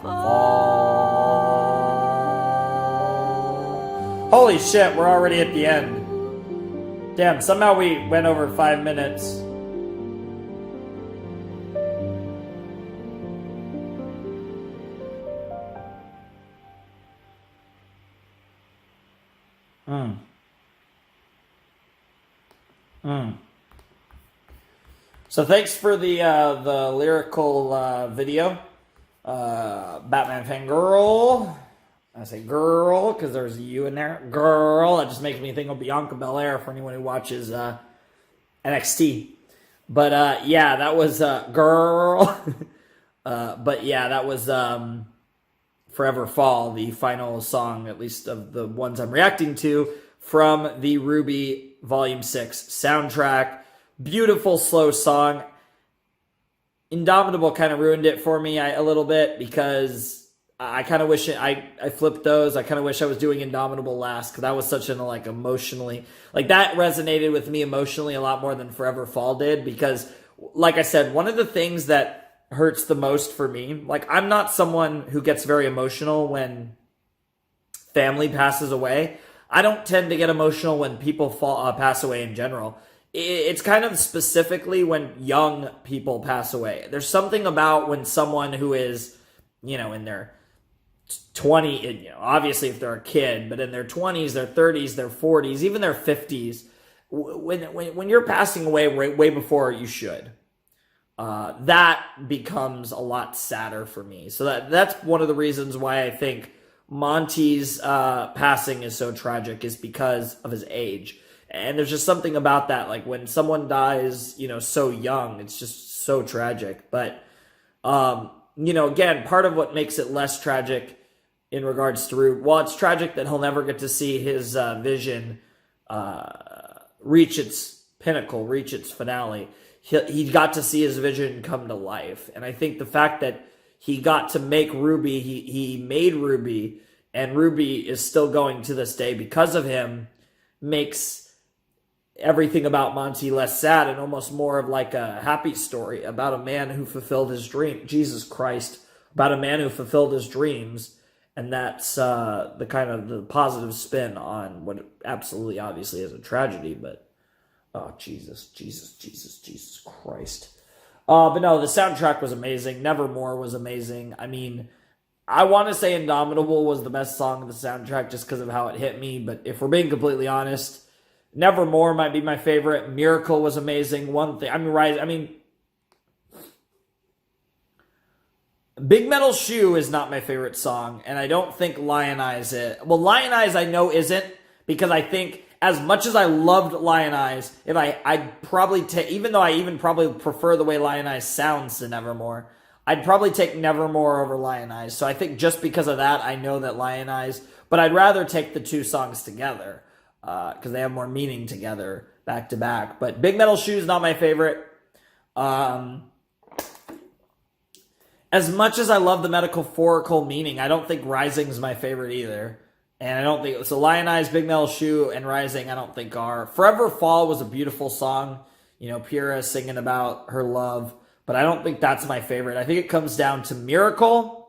Holy shit, we're already at the end. Damn, somehow we went over 5 minutes. So thanks for the lyrical video. Batman fangirl. I say girl because there's a U in there. Girl. That just makes me think of Bianca Belair for anyone who watches NXT. But yeah, that was girl. But yeah, that was Forever Fall, the final song, at least of the ones I'm reacting to, from the RWBY Volume 6 soundtrack. Beautiful, slow song. Indomitable kind of ruined it for me a little bit because I kind of wish I flipped those. I kind of wish I was doing Indomitable last because that was such an emotionally, that resonated with me emotionally a lot more than Forever Fall did because, like I said, one of the things that hurts the most for me, I'm not someone who gets very emotional when family passes away. I don't tend to get emotional when people pass away in general. It's kind of specifically when young people pass away. There's something about when someone who is, in their 20, obviously if they're a kid, but in their 20s, their 30s, their 40s, even their 50s, when you're passing away way before you should, that becomes a lot sadder for me. So that's one of the reasons why I think Monty's passing is so tragic is because of his age. And there's just something about that, when someone dies, so young, it's just so tragic. But, again, part of what makes it less tragic in regards to RWBY, well, it's tragic that he'll never get to see his vision reach its pinnacle, reach its finale. He got to see his vision come to life. And I think the fact that he got to make RWBY, he made RWBY, and RWBY is still going to this day because of him, makes everything about Monty less sad and almost more of a happy story about a man who fulfilled his dream. Jesus Christ, about a man who fulfilled his dreams. And that's the kind of the positive spin on what absolutely obviously is a tragedy, but oh, Jesus Christ. But no, the soundtrack was amazing. Nevermore was amazing. I mean, I want to say Indomitable was the best song of the soundtrack just because of how it hit me. But if we're being completely honest, Nevermore might be my favorite. Miracle was amazing. Big Metal Shoe is not my favorite song, and I don't think Lion Eyes is. Well, Lion Eyes I know isn't, because I think as much as I loved Lion Eyes, I'd probably take, even though I even probably prefer the way Lion Eyes sounds to Nevermore, I'd probably take Nevermore over Lion Eyes. So I think just because of that, I know that Lion Eyes, but I'd rather take the two songs together because they have more meaning together back to back. But Big Metal Shoe is not my favorite. As much as I love the metaphorical meaning, I don't think Rising is my favorite either. And I don't think, so Lion Eyes, Big Metal Shoe, and Rising I don't think are. Forever Fall was a beautiful song. Pyrrha singing about her love. But I don't think that's my favorite. I think it comes down to Miracle,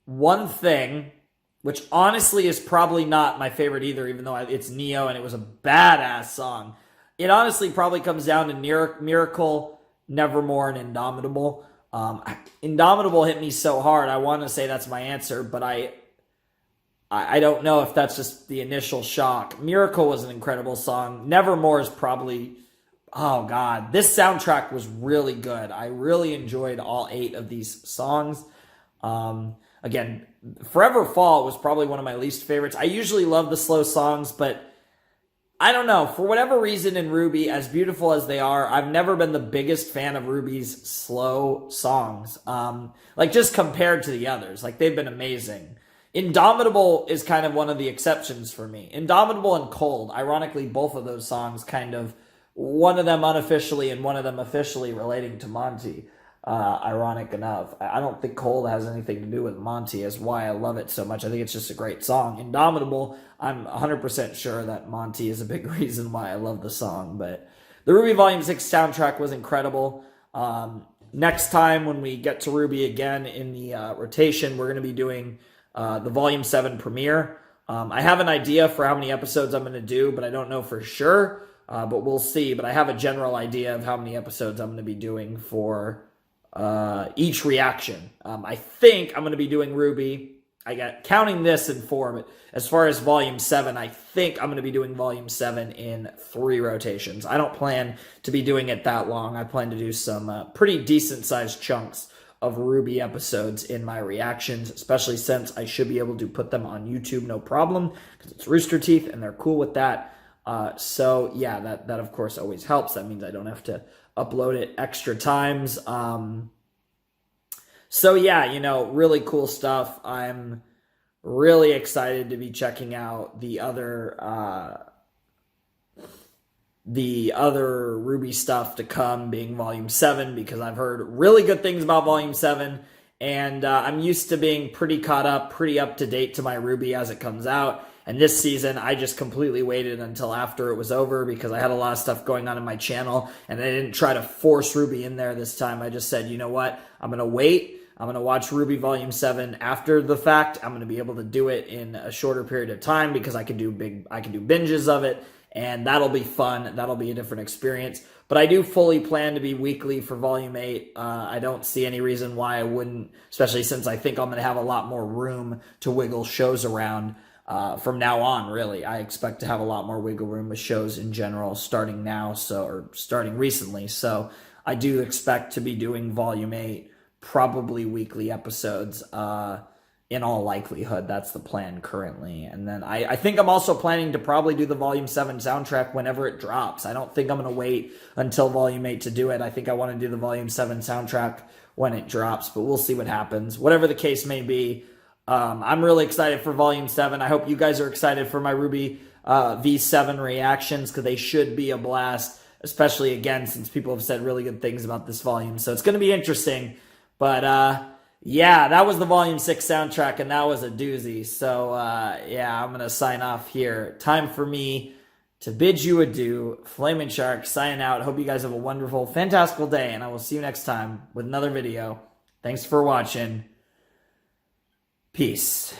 One Thing, which honestly is probably not my favorite either, even though it's Neo and it was a badass song. It honestly probably comes down to Miracle, Nevermore, and Indomitable. Indomitable hit me so hard, I want to say that's my answer, but I don't know if that's just the initial shock. Miracle was an incredible song. Nevermore is probably, oh God, this soundtrack was really good. I really enjoyed all 8 of these songs. Again, Forever Fall was probably one of my least favorites. I usually love the slow songs, but I don't know. For whatever reason in RWBY, as beautiful as they are, I've never been the biggest fan of RWBY's slow songs. Just compared to the others. They've been amazing. Indomitable is kind of one of the exceptions for me. Indomitable and Cold, ironically, both of those songs kind of, one of them unofficially and one of them officially relating to Monty. Ironic enough. I don't think Cold has anything to do with Monty, is why I love it so much. I think it's just a great song. Indomitable, I'm 100% sure that Monty is a big reason why I love the song. But the RWBY Volume 6 soundtrack was incredible. Next time when we get to RWBY again in the rotation, we're going to be doing the Volume 7 premiere. I have an idea for how many episodes I'm going to do, but I don't know for sure. But we'll see. But I have a general idea of how many episodes I'm going to be doing for each reaction. I think I'm going to be doing RWBY. I got counting this in 4, but as far as volume 7, I think I'm going to be doing volume 7 in 3 rotations. I don't plan to be doing it that long. I plan to do some pretty decent sized chunks of RWBY episodes in my reactions, especially since I should be able to put them on YouTube no problem, because it's Rooster Teeth and they're cool with that. So yeah, that of course always helps. That means I don't have to upload it extra times. So yeah, you know, really cool stuff. I'm really excited to be checking out the other RWBY stuff to come, being Volume 7, because I've heard really good things about Volume 7, and I'm used to being pretty caught up, pretty up to date to my RWBY as it comes out. And this season, I just completely waited until after it was over because I had a lot of stuff going on in my channel, and I didn't try to force RWBY in there this time. I just said, you know what, I'm going to wait. I'm going to watch RWBY Volume 7 after the fact. I'm going to be able to do it in a shorter period of time because I can do binges of it, and that'll be fun. That'll be a different experience. But I do fully plan to be weekly for Volume 8. I don't see any reason why I wouldn't, especially since I think I'm going to have a lot more room to wiggle shows around from now on, really. I expect to have a lot more wiggle room with shows in general starting now, or starting recently. So I do expect to be doing Volume 8 probably weekly episodes in all likelihood. That's the plan currently. And then I think I'm also planning to probably do the Volume 7 soundtrack whenever it drops. I don't think I'm going to wait until Volume 8 to do it. I think I want to do the Volume 7 soundtrack when it drops, but we'll see what happens. Whatever the case may be, I'm really excited for Volume 7. I hope you guys are excited for my RWBY V7 reactions, because they should be a blast, especially, again, since people have said really good things about this volume. So it's going to be interesting. But, yeah, that was the Volume 6 soundtrack, and that was a doozy. So, yeah, I'm going to sign off here. Time for me to bid you adieu. Flaming Shark, signing out. Hope you guys have a wonderful, fantastical day, and I will see you next time with another video. Thanks for watching. Peace.